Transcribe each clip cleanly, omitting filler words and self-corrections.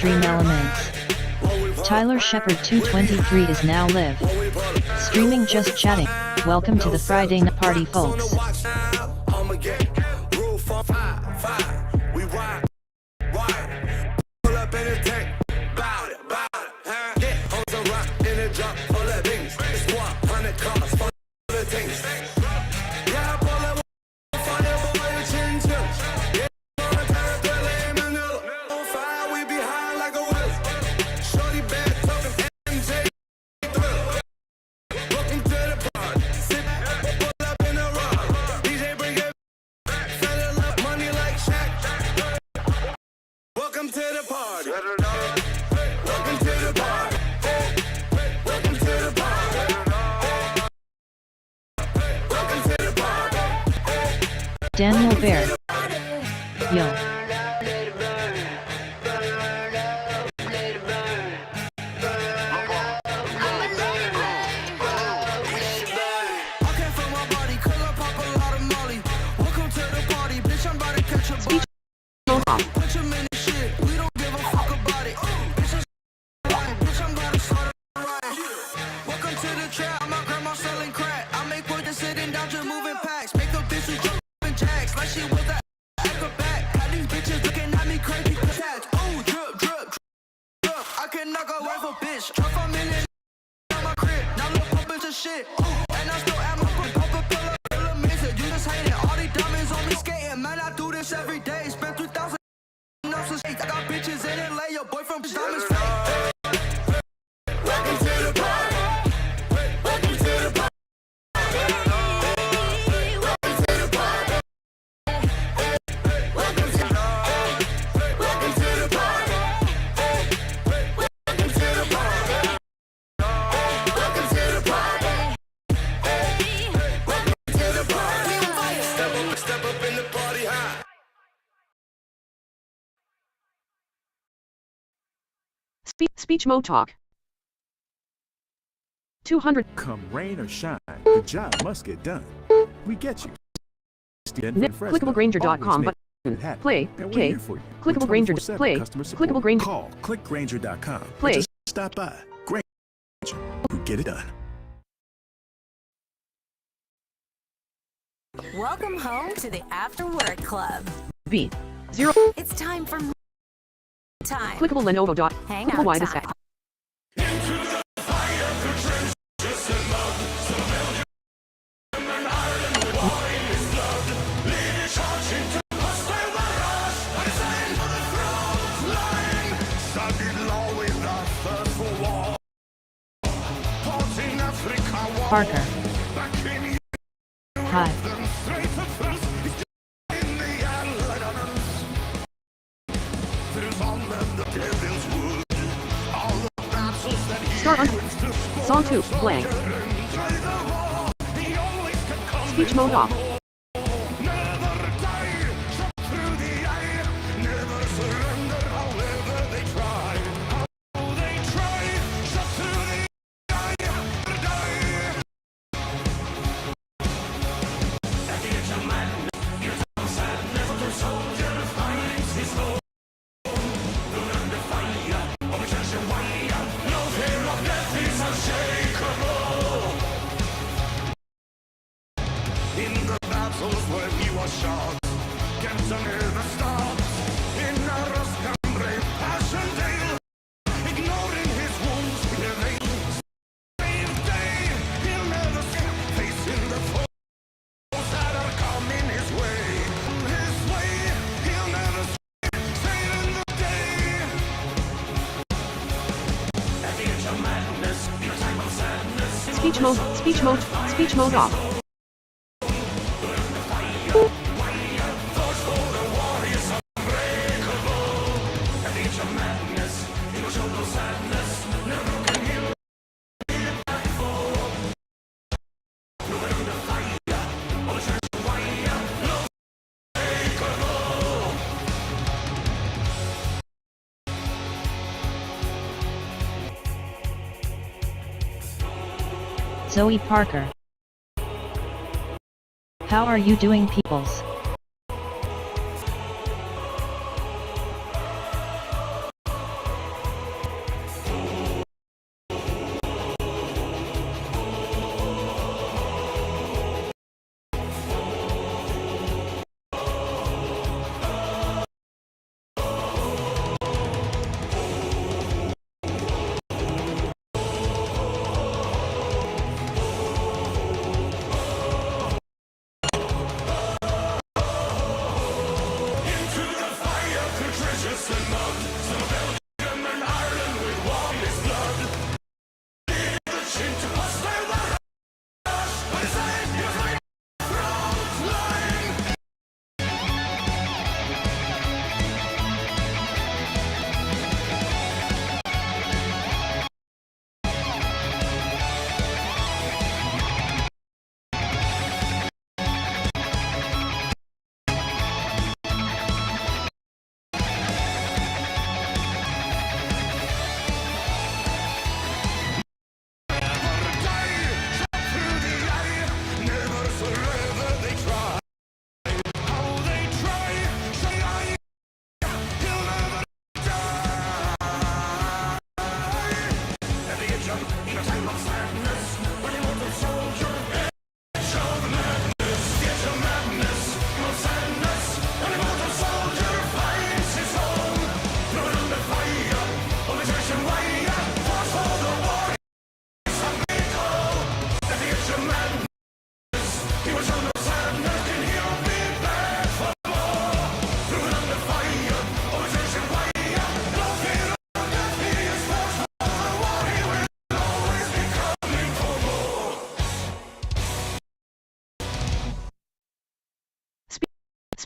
stream elements. Tyler Shepard 223 is now live. Streaming just chatting. Welcome to the Friday night party, folks. Daniel Bear. Yo. Speech mode talk. 200. Come rain or shine, the job must get done. We get you. ClickableGranger.com button. Play. K. Clickable Granger. Play. Clickable Granger. Call clickgranger.com. Play. Just stop by. Granger. We get it done. Welcome home to the After Work Club. B. 0. It's time for time. Clickable Lenovo. Hang Clickable out Y this time. Parker. Hi. Start on. Song 2. Blank. Speech mode off. Speech mode off. Zoe Parker. How are you doing, peoples?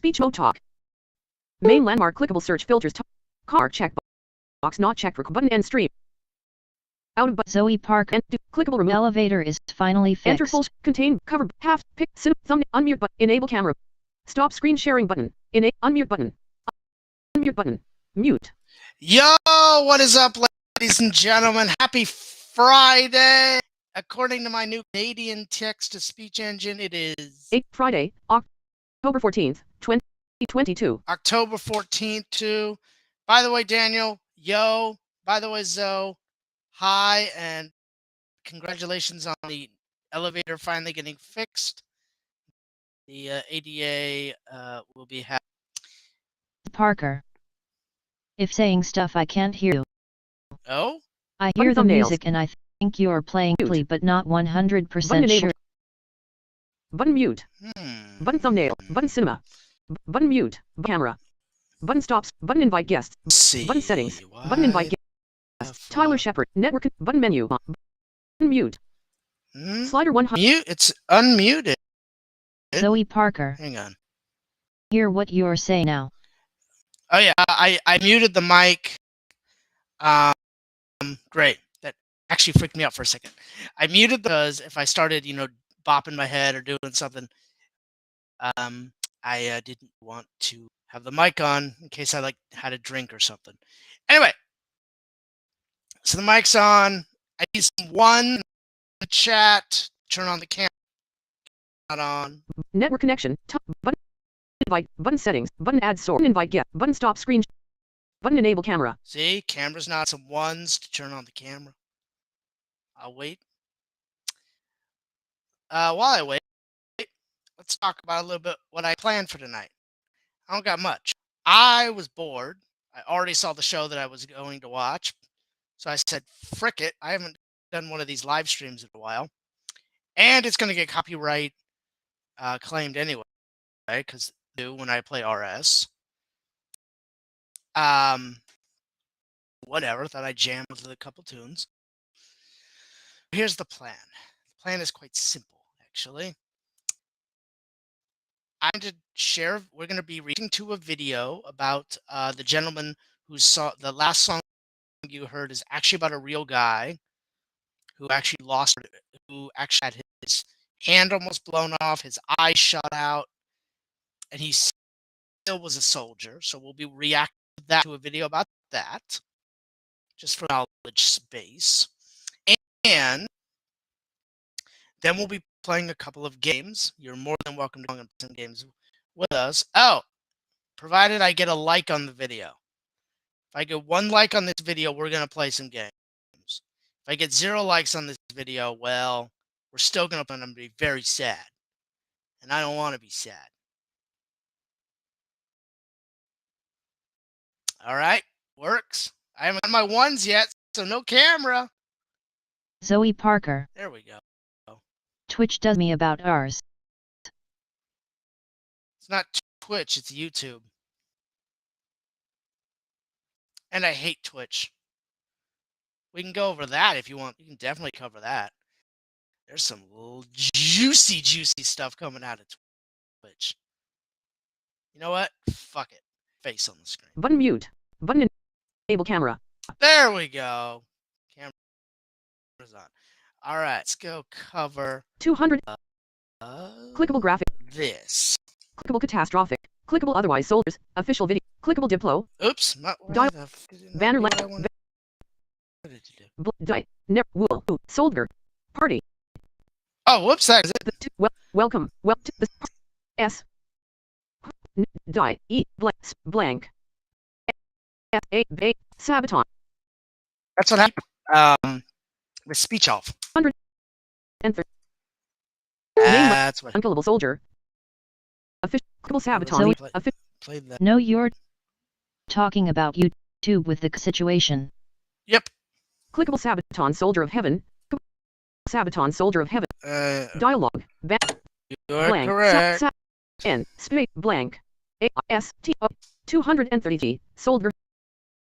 Speech mode talk. Main landmark clickable search filters. Car checkbox not checked. Button end stream. Out of Zoe Parker. Clickable remove. Elevator is finally fixed. Enter full contain cover half pick thumb unmute button enable camera. Stop screen sharing button. Unmute button. Unmute button. Mute. Yo, what is up, ladies and gentlemen? Happy Friday! According to my new Canadian text-to-speech engine, it is Friday, October 14th, 2022. October 14th, too. By the way, Daniel, yo. By the way, Zoe, hi, and congratulations on the elevator finally getting fixed. The ADA will be happy. Parker. If saying stuff I can't hear you. Oh? I hear the thumbnails. music and I think you're playing Mute. Glee, but not 100% Button sure. enable. Button mute. Button thumbnail. Button cinema. Button mute. Camera. Button stops. Button invite guests. See, Button settings. Button invite guests. Tyler Shepard. Network. Button menu. Button mute. Slider 100. Mute. It's unmuted. Zoe Parker. Hang on. Hear what you're saying now. Oh yeah, I muted the mic. Great. That actually freaked me out for a second. I muted because if I started, bopping my head or doing something, I didn't want to have the mic on in case I had a drink or something. Anyway, so the mic's on. I need someone in the chat. Turn on the camera. Not on. Network connection. Button invite. Button settings. Button add source. Invite guest. Button stop screen. Button enable camera. See, camera's not some ones to turn on the camera. I'll wait. While I wait, let's talk about a little bit what I planned for tonight. I don't got much. I was bored. I already saw the show that I was going to watch. So I said, frick it. I haven't done one of these live streams in a while. And it's going to get copyright claimed anyway, right? Because when I play RS. Whatever. Thought I'd jam with a couple tunes. Here's the plan. The plan is quite simple, actually. I'm to share. We're going to be reacting to a video about the gentleman who saw the last song you heard is actually about a real guy who actually lost, who actually had his hand almost blown off, his eye shot out, and he still was a soldier. So we'll be reacting to a video about that, just for knowledge space. And then we'll be playing a couple of games. You're more than welcome to play some games with us. Oh, provided I get a like on the video. If I get 1 like on this video, we're going to play some games. If I get 0 likes on this video, well, we're still going to be very sad. And I don't want to be sad. All right, works. I haven't got my ones yet, so no camera. Zoe Parker. There we go. Twitch does me about ours. It's not Twitch, it's YouTube. And I hate Twitch. We can go over that if you want. You can definitely cover that. There's some juicy stuff coming out of Twitch. You know what? Fuck it. Face on the screen. Button mute. Button enable camera. There we go. Camera's on. All right, let's go cover 200. Clickable graphic. this. Clickable catastrophic. Clickable otherwise soldiers. Official video. Clickable Diplo. Oops. Not, Dial- Banner what left. did it do? Wool. Soldier. Party. Oh, whoops. That is it. Welcome. Well to the S. Die. E. Blank. S. A. Sabaton. That's what happened. With speech off. 100. And That's what unkillable soldier. Official Sabaton. Zoe- played that. No, you're talking about YouTube with the situation. Yep. Clickable Sabaton Soldier of Heaven. Sabaton Soldier of Heaven. Dialogue. You're Blank. correct. N. Space. Blank. A. S. T. O. 230 T. Soldier.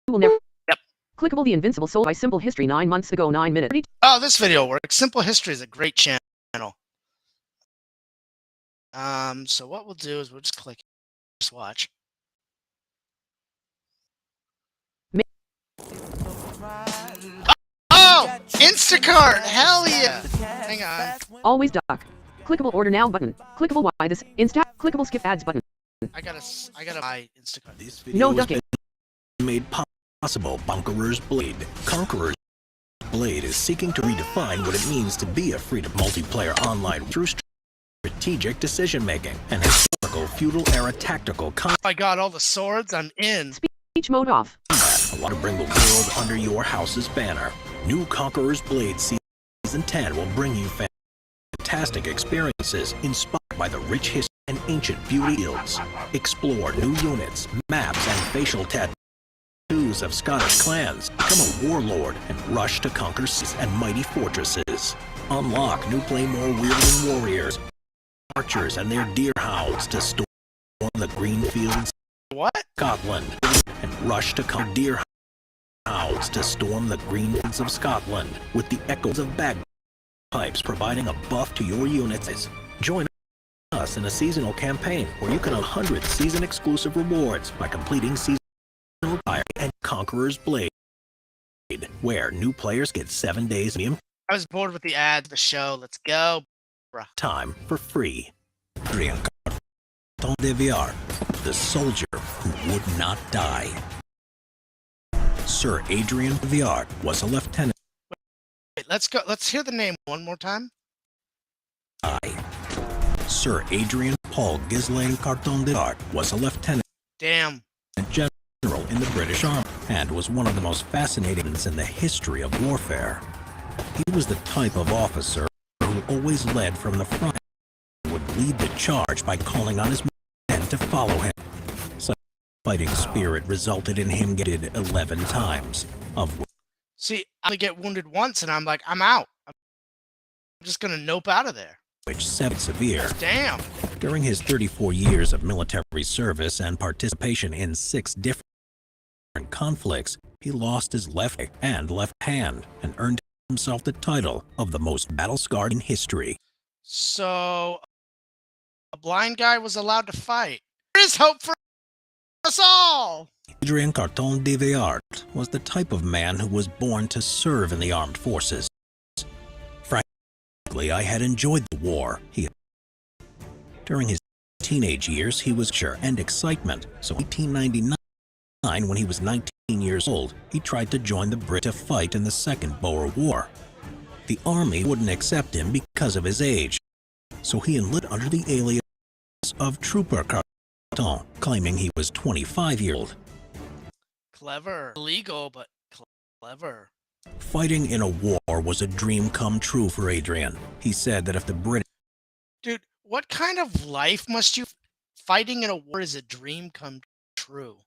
You will never. Yep. Clickable The Invincible Soul by Simple History 9 months ago 9 minutes. Oh, this video works. Simple History is a great channel. So what we'll do is we'll just click. Just watch. Oh! Instacart! Hell yeah! Hang on. Always dock. Clickable order now button. Clickable why this Insta. Clickable skip ads button. I gotta buy Instacart. This No video has ducking. been made possible by Conqueror's Blade. Conqueror's Blade is seeking to redefine what it means to be a free to multiplayer online through strategic decision making and historical feudal-era tactical combat. I got all the swords. I'm in. Speech mode off. To bring the world under your house's banner. New Conqueror's Blade Season 10 will bring you fantastic experiences inspired by the rich history and ancient beauty fields. Explore new units, maps, and facial tattoos of Scottish clans. Become a warlord and rush to conquer cities and mighty fortresses. Unlock new Claymore-wielding warriors, archers, and their deer hounds to storm the green fields What? of Scotland and rush to conquer deer hounds to storm the green fields of Scotland with the echoes of bagpipes providing a buff to your units. Join us in a seasonal campaign where you can earn 100 season-exclusive rewards by completing seasonal fire and Conqueror's Blade, where new players get 7 days of I was bored with the ads, the show. Let's go. time for free. Adrien Carton de Viard, the soldier who would not die. Sir Adrien Viard was a lieutenant. Wait, let's go. Let's hear the name one more time. Sir Adrien Paul Ghislain Carton de Viard was a lieutenant Damn. general in the British Army and was one of the most fascinating in the history of warfare. He was the type of officer who always led from the front and would lead the charge by calling on his men to follow him. Such fighting spirit resulted in him getting 11 times, of See, I only get wounded once, and I'm like, I'm out. I'm just gonna nope out of there. which 7 severe. Damn. During his 34 years of military service and participation in 6 different conflicts, he lost his left leg and left hand and earned himself the title of the most battle-scarred in history. So, a blind guy was allowed to fight. There is hope for us all. Adrien Carton de Viard was the type of man who was born to serve in the armed forces. Frankly, I had enjoyed the war. During his teenage years, he was sure and excitement. So in 1899, when he was 19 years old, he tried to join the Brits to fight in the Second Boer War. The army wouldn't accept him because of his age, so he enlisted under the alias of Trooper Carton, claiming he was 25 years old. Clever. Illegal, but clever. Fighting in a war was a dream come true for Adrian. He said that if the British Dude, what kind of life must you... Fighting in a war is a dream come true.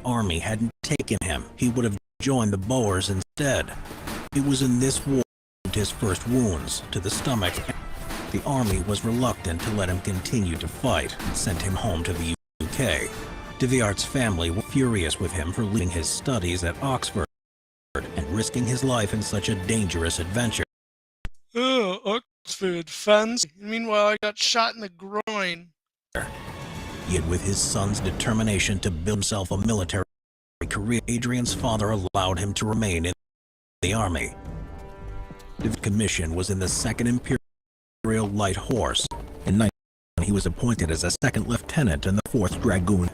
army hadn't taken him, he would have joined the Boers instead. It was in this war he received his first wounds to the stomach. The army was reluctant to let him continue to fight and sent him home to the UK. De Viard's family were furious with him for leaving his studies at Oxford and risking his life in such a dangerous adventure. Oh, Oxford, fancy. Meanwhile, I got shot in the groin. Yet with his son's determination to build himself a military career, Adrian's father allowed him to remain in the army. The commission was in the 2nd Imperial Light Horse. In 19, he was appointed as a 2nd lieutenant in the 4th Dragoon.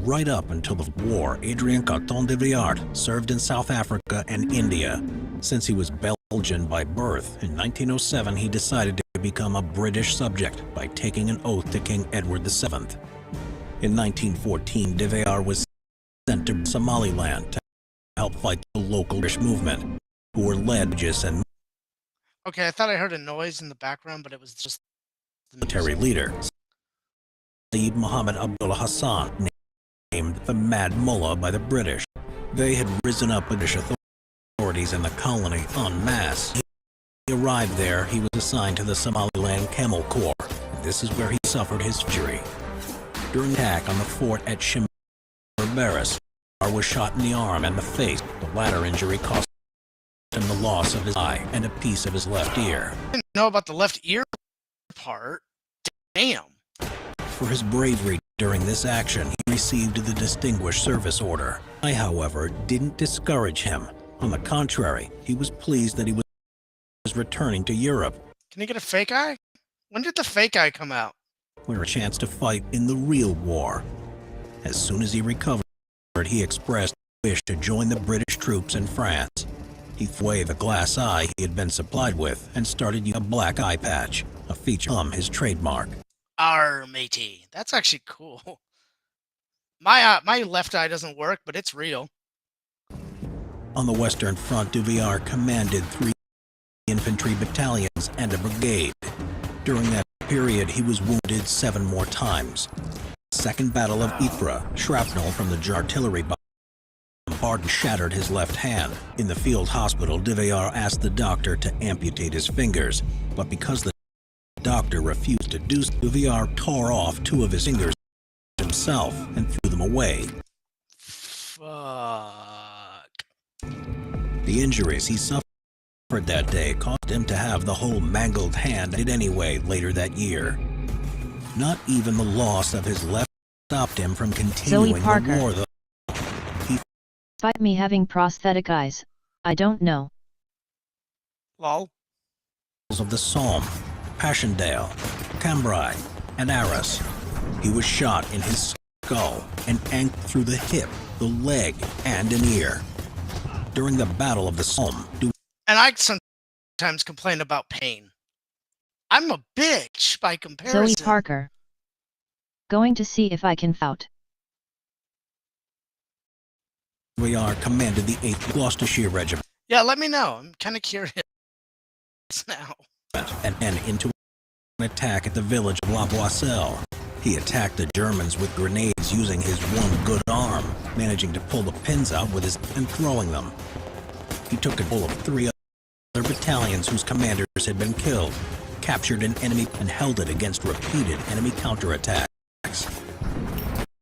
Right up until the war, Adrien Carton de Viard served in South Africa and India. Since he was Belgian by birth, in 1907 he decided to become a British subject by taking an oath to King Edward VII. In 1914, de Viard was sent to Somaliland to help fight the local British movement, who were led by religious and Okay, I thought I heard a noise in the background, but it was just the military music. leader, Sayyid Muhammad Abdullah Hassan, named the Mad Mullah by the British. They had risen up British authorities in the colony en masse. He arrived there, he was assigned to the Somaliland Camel Corps. This is where he suffered his injury. During the attack on the fort at Shimbarbaris, Viard was shot in the arm and the face. The latter injury cost him the loss of his eye and a piece of his left ear. I didn't know about the left ear part. Damn. For his bravery during this action, he received the Distinguished Service Order. I, however, didn't discourage him. On the contrary, he was pleased that he was returning to Europe, Can you get a fake eye? When did the fake eye come out? where a chance to fight in the real war. As soon as he recovered, he expressed a wish to join the British troops in France. He threw away the glass eye he had been supplied with and started using a black eye patch, a feature on his trademark. Arr, matey. That's actually cool. My left eye doesn't work, but it's real. On the Western Front, Duvillard commanded 3 infantry battalions and a brigade. During that period, he was wounded 7 more times. Second Battle of Ypres, shrapnel from the artillery bombardment shattered his left hand. In the field hospital, Duvillard asked the doctor to amputate his fingers, but because the doctor refused to do so, Duvillard tore off 2 of his fingers himself and threw them away. Fuck. The injuries he suffered that day caused him to have the whole mangled hand anyway later that year. Not even the loss of his left stopped him from continuing the war, though. Despite me having prosthetic eyes, I don't know. Lol. Of the Somme, Passchendaele, Cambrai, and Arras. He was shot in his skull and ankle through the hip, the leg, and an ear. During the Battle of the Somme, And I sometimes complain about pain. I'm a bitch by comparison. Zoe Parker. Going to see if I can out. Duvillard commanded the 8th Gloucestershire Regiment Yeah, let me know. I'm kind of curious now. and into an attack at the village of La Boisselle. He attacked the Germans with grenades using his one good arm, managing to pull the pins out with his and throwing them. He took control of 3 other battalions whose commanders had been killed, captured an enemy, and held it against repeated enemy counterattacks.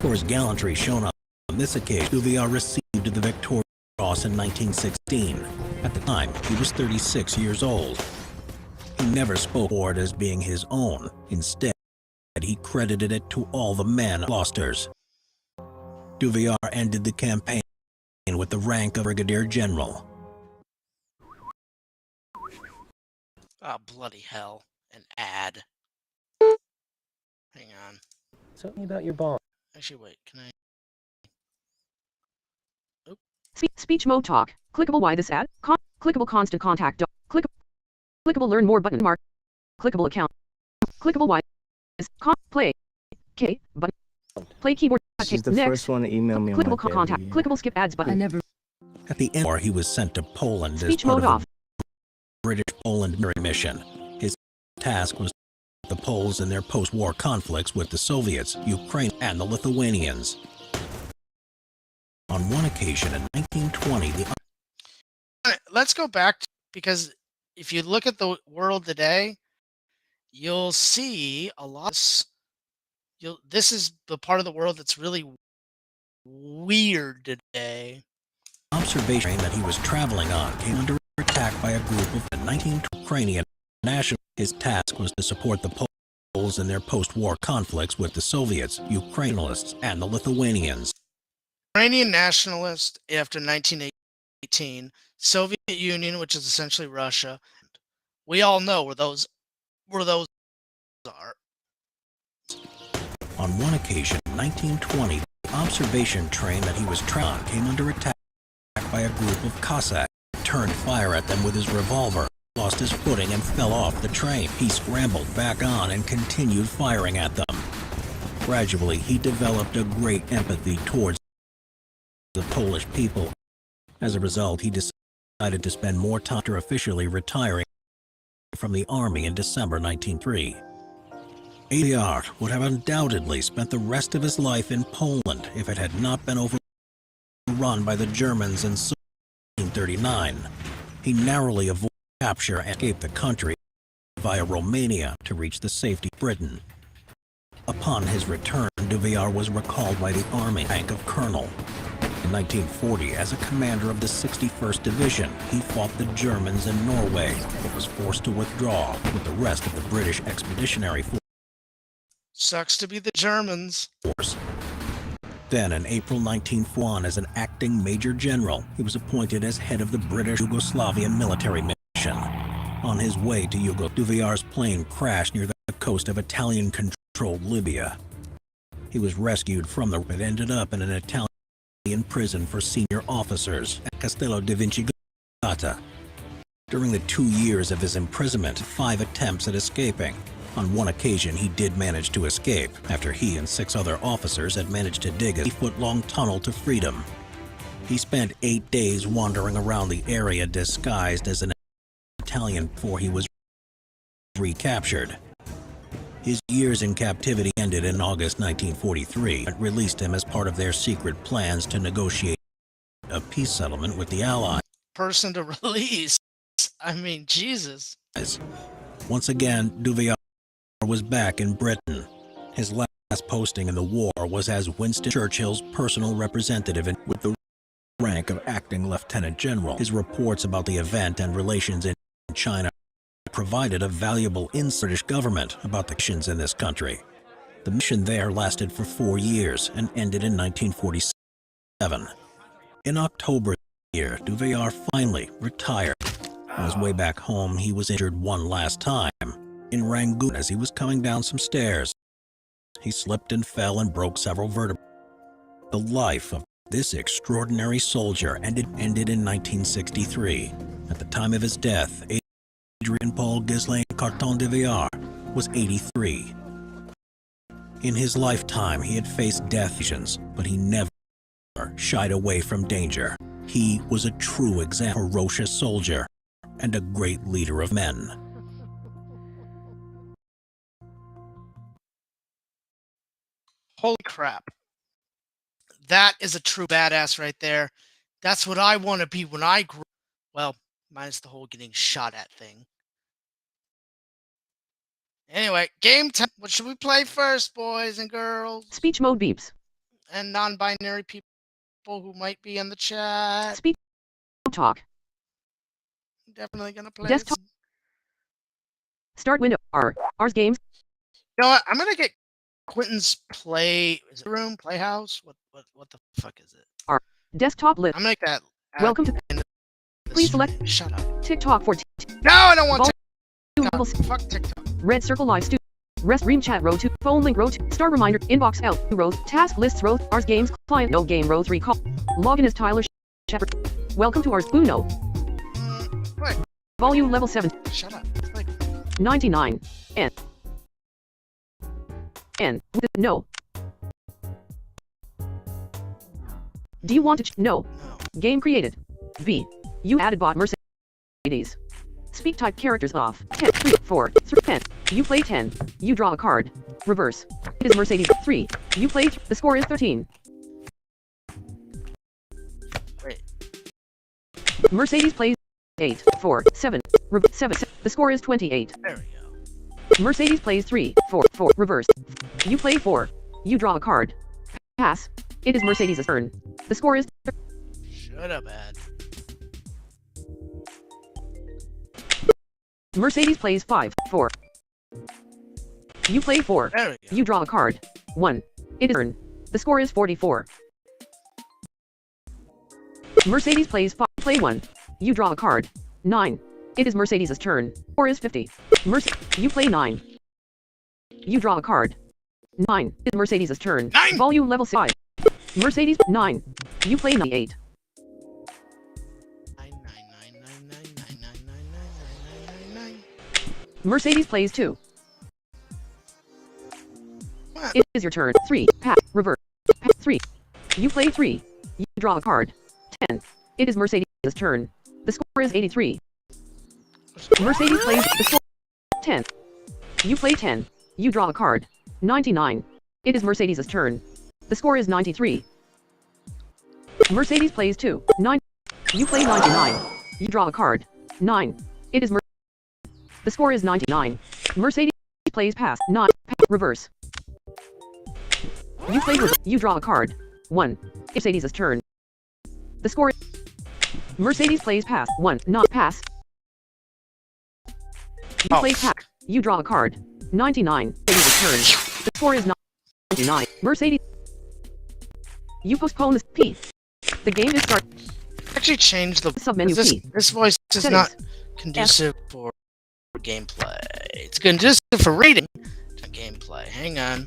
For his gallantry shown on this occasion, Duvillard received the Victoria Cross in 1916. At the time, he was 36 years old. He never spoke of it as being his own. Instead, he credited it to all the men Gloucesters. Duvillard ended the campaign with the rank of Brigadier General. Oh, bloody hell. An ad. Hang on. Tell me about your bond. Actually, wait. Can I? Speech mode talk. Clickable why this ad. Clickable constant contact. Clickable learn more button mark. Clickable account. Clickable why is play. K button. Play keyboard. She's the Next. first one to email me on Clickable my contact. video. Clickable skip ads button. At the end, he was sent to Poland as Speech part mode of off. the British Poland mission. His task was the Poles in their post-war conflicts with the Soviets, Ukraine, and the Lithuanians. On one occasion in 1920, Let's go back because if you look at the world today, you'll see a lot. This is the part of the world that's really weird today. observation that he was traveling on came under attack by a group of the 19 Ukrainian nationalists. His task was to support the Poles in their post-war conflicts with the Soviets, Ukrainians, and the Lithuanians. Ukrainian nationalist after 1918, Soviet Union, which is essentially Russia. We all know where those are. On one occasion, in 1920, the observation train that he was traveling on came under attack by a group of Cossacks. He turned fire at them with his revolver, lost his footing, and fell off the train. He scrambled back on and continued firing at them. Gradually, he developed a great empathy towards the Polish people. As a result, he decided to spend more time after officially retiring from the army in December 1903. Duvillard would have undoubtedly spent the rest of his life in Poland if it had not been overrun by the Germans in 1939. He narrowly avoided capture and escaped the country via Romania to reach the safety of Britain. Upon his return, Duvillard was recalled by the army rank of colonel. In 1940, as a commander of the 61st Division, he fought the Germans in Norway, but was forced to withdraw with the rest of the British Expeditionary Force. Sucks to be the Germans. Force. Then, in April 1941, as an acting Major General, he was appointed as head of the British Yugoslavian military mission. On his way to Duviar's plane crashed near the coast of Italian-controlled Libya. He was rescued from but ended up in an Italian prison for senior officers at Castello di Vincigata. During the 2 years of his imprisonment, 5 attempts at escaping. On one occasion, he did manage to escape, after he and 6 other officers had managed to dig a 3-foot-long tunnel to freedom. He spent 8 days wandering around the area disguised as an Italian before he was recaptured. His years in captivity ended in August 1943, and released him as part of their secret plans to negotiate a peace settlement with the Allies. Person to release. I mean, Jesus. Once again, Duviar was back in Britain. His last posting in the war was as Winston Churchill's personal representative and with the rank of acting lieutenant general. His reports about the event and relations in China provided a valuable insight to the British government about the missions in this country. The mission there lasted for 4 years and ended in 1947. In October of the year, Duviar finally retired. On his way back home, he was injured one last time in Rangoon as he was coming down some stairs. He slipped and fell and broke several vertebrae. The life of this extraordinary soldier ended in 1963. At the time of his death, Adrien Paul Ghislain Carton de Villar was 83. In his lifetime, he had faced death, but he never shied away from danger. He was a true example, ferocious soldier, and a great leader of men. Holy crap. That is a true badass right there. That's what I want to be when I grow. Well, minus the whole getting shot at thing. Anyway, game time. What should we play first, boys and girls? Speech mode beeps. And non-binary people who might be in the chat. Speech talk. Definitely gonna play. Desktop. Start window. R's games. You know what? I'm gonna get Quentin's playhouse. What the fuck is it? Desktop list. I'm gonna make that. Welcome to. Please select. Shut up. TikTok for. No, I don't want TikTok. Fuck TikTok. Red circle live stu. Rest Ream chat row 2. Phone link row 2. Star reminder. Inbox L 2 rows. Task lists row. R's games. Client no game row 3. Call. Login is Tyler Shepard. Welcome to R's Uno. Wait. Volume level 7. Shut up. It's like 99. N. No. Do you want to no. Game created. B. You added bot Mercedes. Speak type characters off. 10, 3, 4, 3, 10. You play 10. You draw a card. Reverse. It is Mercedes. 3. You play the score is 13. Wait. Mercedes plays 8, 4, 7. 7. The score is 28. There we go. Mercedes plays 3, 4, 4. Reverse. You play 4. You draw a card. Pass. It is Mercedes' turn. The score is... Shut up, Ed. Mercedes plays 5, 4. You play 4. There we go. You draw a card. 1. It is turn. The score is 44. Mercedes plays 5. Play 1. You draw a card. 9. It is Mercedes' turn. Score is 50. You play 9. You draw a card. 9. It is Mercedes' turn. 9. Volume level 5. Mercedes 9. You play 98. Mercedes plays 2. What? It is your turn. 3. Pass. Reverse. Pass. 3. You play 3. You draw a card. 10. It is Mercedes' turn. The score is 83. Mercedes plays the score 10. You play 10. You draw a card. 99. It is Mercedes' turn. The score is 93. Mercedes plays 2. 9. You play 99. You draw a card. 9. It is the score is 99. Mercedes plays pass. 9. Reverse. You play you draw a card. 1. Mercedes' turn. The score is Mercedes plays pass. 1. Not pass. You play pass. You draw a card. 99. Mercedes' turn. The score is 99. Mercedes. You postpone this P. The game is start. Actually change the Submenu this, P. this voice is Settings. not conducive for gameplay. It's conducive for reading, not gameplay. Hang on.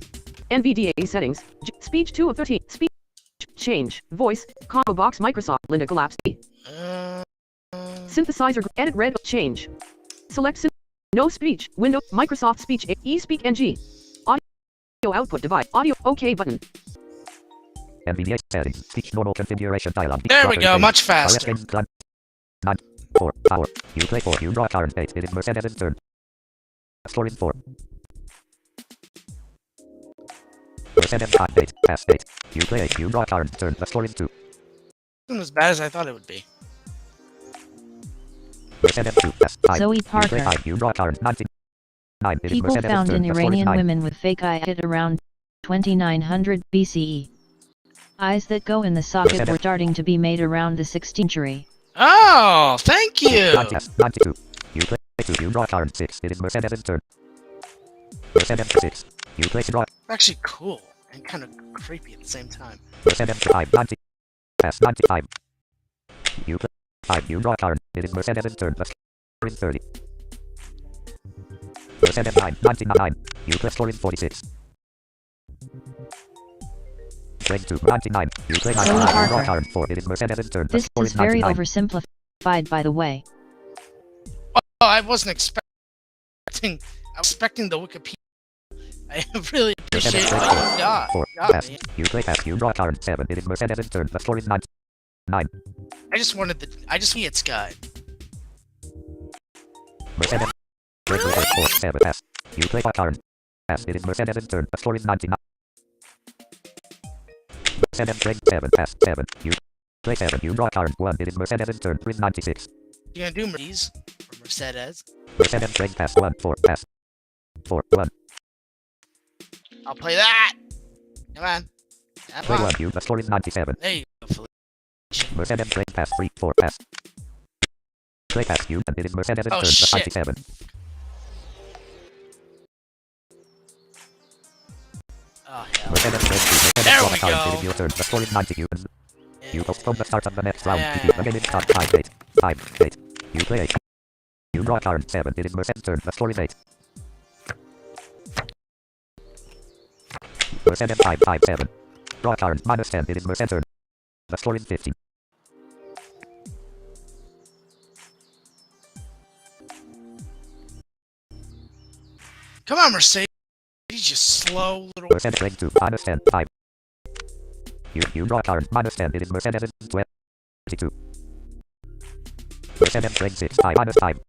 NVDA settings. Speech 2 of 13. Speech. Change. Voice. Combo box. Microsoft. Linda collapse. Synthesizer. Edit red. Change. Select. No speech. Window. Microsoft Speech. eSpeak NG. Audio output device. Audio. OK button. NVDA settings. Speech normal configuration dialog. There we go. Much faster. 9, 4, power. You play 4. You draw current 8. It is Mercedes' turn. Score is 4. Mercedes 5, 8. Pass 8. You play 8. You draw current turn. The score is 2. Wasn't as bad as I thought it would be. Mercedes 2. Pass 5. Zoe You play Parker. 5. You draw current 99. It is People Mercedes' found turn. in The score is Iranian 9. women with fake eye at around 2900 BCE. Eyes that go in the socket were starting to be made around the 16th century. Oh, thank you. 92. You play 2. You draw current 6. It is Mercedes' turn. Mercedes 6. You play draw. Actually cool and kind of creepy at the same time. Mercedes 5. 90. Pass 95. You play 5. You draw current. It is Mercedes' turn. The score is 30. Mercedes 9. 99. You play score is 46. Play 2. 99. You play 99. You draw Parker. current 4. It is Mercedes' turn. The This score is is very 99. oversimplified, by the way. Oh, I wasn't expecting. I was expecting the Wikipedia. I really appreciate what you got. 4. Got Pass. me. You play pass. You draw current 7. It is Mercedes' turn. The score is 99. I just wanted the. I just need its guide. Mercedes. Red 4. 7. Pass. You play current. Pass. It is Mercedes' turn. The score is 99. Mercedes break 7. Pass. 7. You play 7. You draw current 1. It is Mercedes' turn. 3 96. You gonna do Mercedes or Mercedes? Mercedes break pass 1. 4. Pass. 4. 1. I'll play that. Come on. Come Play on. 1. You. The score is 97. There you go, Felicia. Mercedes break pass 3. 4. Pass. Play pass you. And it is Mercedes' Oh, turn. The shit. 97. Oh hell. Mercedes break 2. Mercedes There draw we current. It go. is your turn. The score is 90. You postpone the start of the next round. Yeah. The game is start 5. 8. 5. 8. You play 8. You draw current 7. It is Mercedes' turn. The score is 8. Mercedes 5. 5. 7. Draw current minus 10. It is Mercedes' turn. The score is 15. Come on, Mercedes. You slow little. Mercedes break 2. Minus 10. 5. You draw current minus 10. It is Mercedes 22. Mercedes break 6. 5. Minus 5.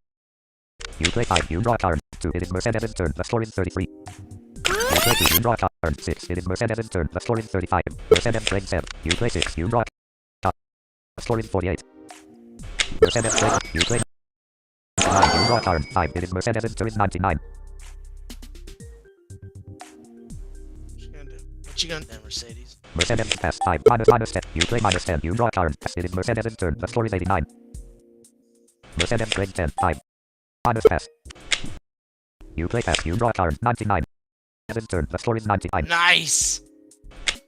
You play 5. You draw current 2. It is Mercedes' turn. The score is 33. You play 2. You draw current 6. It is Mercedes' turn. The score is 35. Mercedes break 7. You play 6. You draw current. The score is 48. Mercedes break. You play 9. You draw current 5. It is Mercedes' turn. 99. What you gonna do, Mercedes? Mercedes pass 5. Minus 10. You play minus 10. You draw current. It is Mercedes' turn. The score is 89. Mercedes break 10. 5. Minus pass. You play pass. You draw current. 99. Mercedes' turn. The score is 99. Nice.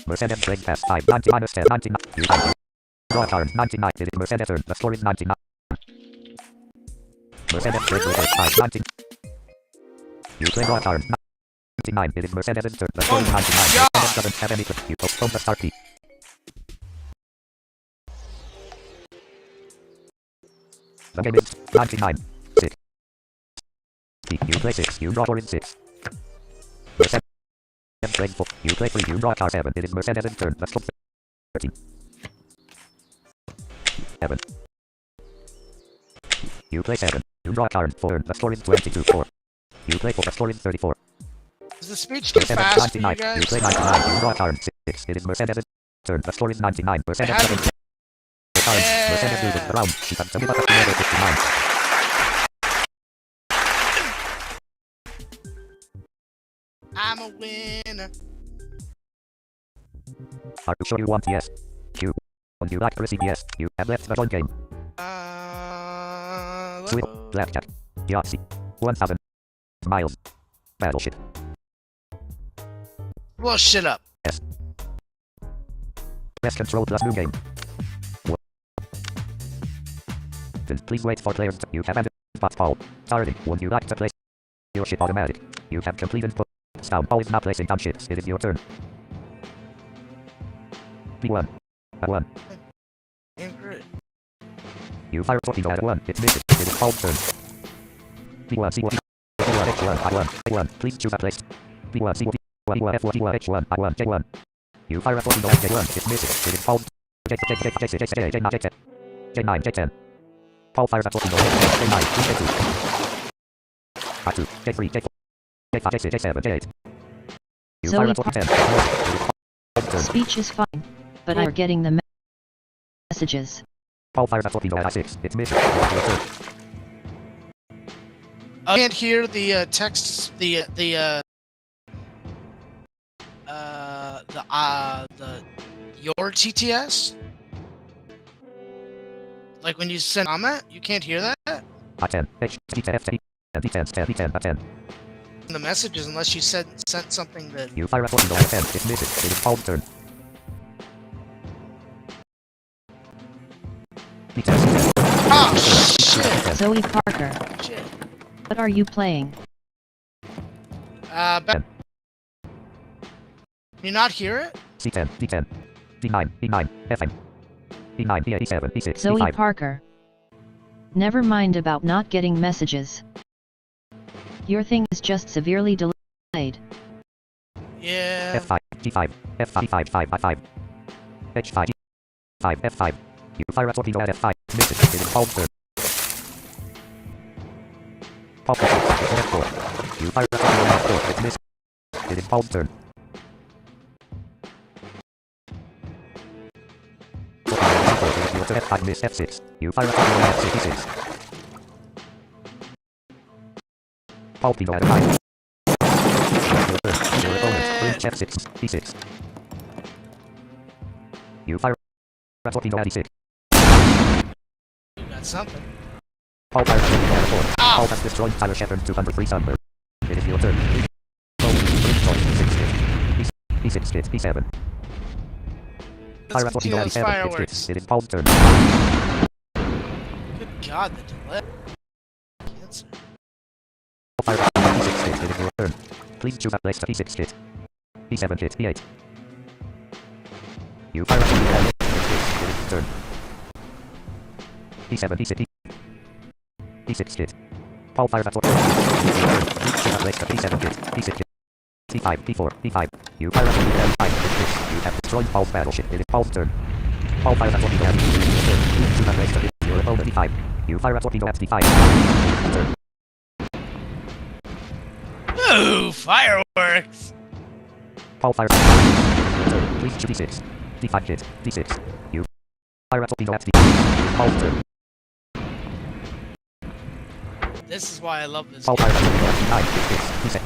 Mercedes break pass 5. 90 minus 10. 99. You draw current. 99. It is Mercedes' turn. The score is 99. Mercedes break reverse 5. 90. You play draw current. 99. It is Mercedes' turn. The score is 99. God. Mercedes doesn't have any clip. You postpone the start key. The game is 99. 6. You play 6. You draw 4 in 6. Mercedes break 4. You play 3. You draw car 7. It is Mercedes' turn. The score 13. 7. You play 7. You draw current 4. The score is 22. 4. You play 4. The score is 34. Is the speech too Mercedes fast for you 99. guys? You play 99. You draw current 6. It is Mercedes' turn. The score is 99. Mercedes had 7. Yeah. Mercedes loses the round. She comes to give us a number 59. I'm a winner. Are you sure you want yes? Q. Would you like to receive yes? You have left the join game. Sweet. Blackjack. Yahtzee. 1000. Miles. Battleship. Well, shit up. S. Press Control plus new game. Please wait for players. You have ended spot ball. Starting. Would you like to place your ship automatic? You have completed put. Down. Always not placing down ships. It is your turn. B1. A1. Incorrect. You fire torpedo at 1. It's missing. It is called turn. B1 C1 B1 H1 I1 A1. Please choose a place. B1 C1 B1 F1 T1 H1 I1 J1. You fire a torpedo at J1. It's missing. It is called J9 J10. J9 J10. Paul fires a torpedo at J9 J2. I2 J3 J4 J5 J6 J7 J8. You fire Zoe a torpedo at J10. It is called turn. Speech is fine, but I'm getting the messages. Paul fires a torpedo at I6. It's missing. It is your turn. I can't hear the text. The your TTS. Like when you send a comment, you can't hear that I10 H D10 F10 D10 D10 I10. in the messages unless you sent something that. You fire a torpedo at 10. It's missing. It is Paul's turn. D10 Oh shit! Zoe Parker, Shit. what are you playing? Can you not hear it? C10 D10 D9 E9 F9 E9 E7 E6 Zoe E5 Parker. Never mind about not getting messages. Your thing is just severely delayed. Yeah. F5 G5 F5 5 5 5 H5 G5 F5. You fire a torpedo at F5. Missing. It is Paul's turn. Paul F4. You fire a torpedo at F4. It's missing. It is Paul's turn. F5 miss F6. You fire a torpedo at F6. Paul Pino at 5. Your opponent brings F6 D6. You fire a torpedo at E6. You got something. Paul fires a torpedo at 4. Ow! Paul has destroyed Tyler Shepard 203 Sunbird. It is your turn. E6 hit E7. Fire a Let's torpedo continue at those E7. fireworks. It is Paul's turn. Good God, the delay. Cancer. Fire a torpedo at E6 hit. It is your turn. Please choose a place to E6 hit. E7 hit E8. You fire a torpedo at E6 hit. It is your turn. E7 E6 E6 hit. Paul fires a torpedo at E6. Please choose a place to E7 hit. E6 hit. C5 D4 D5. You fire a torpedo at E5 hit. You have destroyed Paul's battleship. It is Paul's turn. Paul fires a torpedo at E6 hit. Please choose a place to hit your opponent E5. You fire a torpedo at D5. It is your turn. Ooh, fireworks! Paul fires a torpedo. Please choose D6. D5 hit. D6. You fire a torpedo at D6. It is Paul's turn. This is why I love this Paul game. fires a torpedo at D9. D6.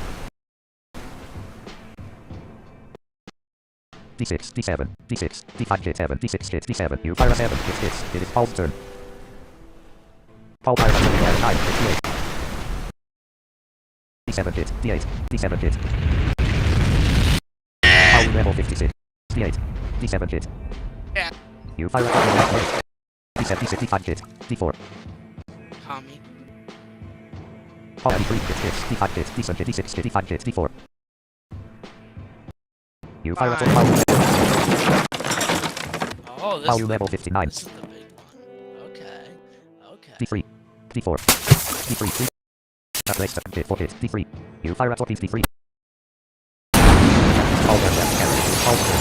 D6, D7, D6, D5 hit 7, D6 hit D7. You fire a 7. It hits. It is Paul's turn. Paul fires a torpedo at 9. Hit D8. D7 hit. D8. D7 hit. Paul level 56. D8. D7 hit. Yeah. You fire a torpedo at D8. D7, D6, D5 hit. D4. Tommy. Paul D3 hit. D5 hit. D7 hit. D6 hit. D5 hit. D4. You fire a torpedo. Oh, this Paul is level 59. This is the big one. Okay. Okay. D3. D4. D3. 3. A place to hit 4 hit. D3. You fire a torpedo. D3. Paul down left cannon. Paul turn.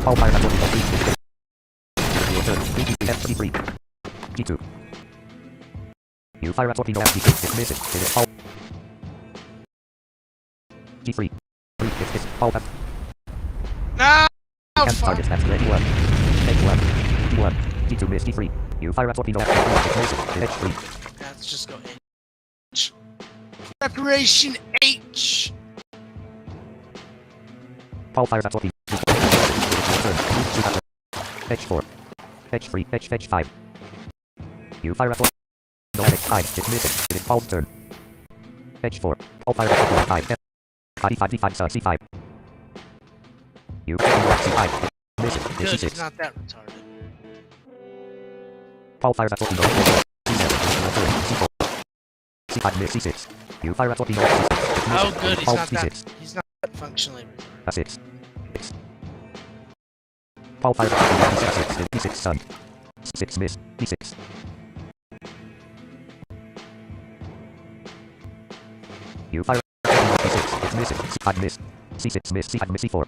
Paul fire a torpedo. 3. Your turn. D3. D3. You fire a torpedo at D6. It's missing. It is Paul. G3. 3. It's Paul. No! Can't Fuck. target at D1. H1. D1. D2 miss D3. You fire a torpedo at D3. It's missing. It H3. Yeah, let's just go H. Preparation H! Paul fires a torpedo. H4. H3. H5. You fire a torpedo at H5. It's missing. It is Paul's turn. H4. Paul fires a torpedo at 5. D5, D5, sub C5. You C5. Miss it. Good, C6. he's not that retarded. Paul fires a torpedo. C7. C5 miss C6. You fire a torpedo. C6. Oh, good, he's Paul not that. C6. He's not functionally retarded. A6. Paul fires a torpedo. C6. D6 sun. 6 miss. D6. You fire a torpedo. C6. It's missing. C5 miss. C6 miss. C5 miss C4.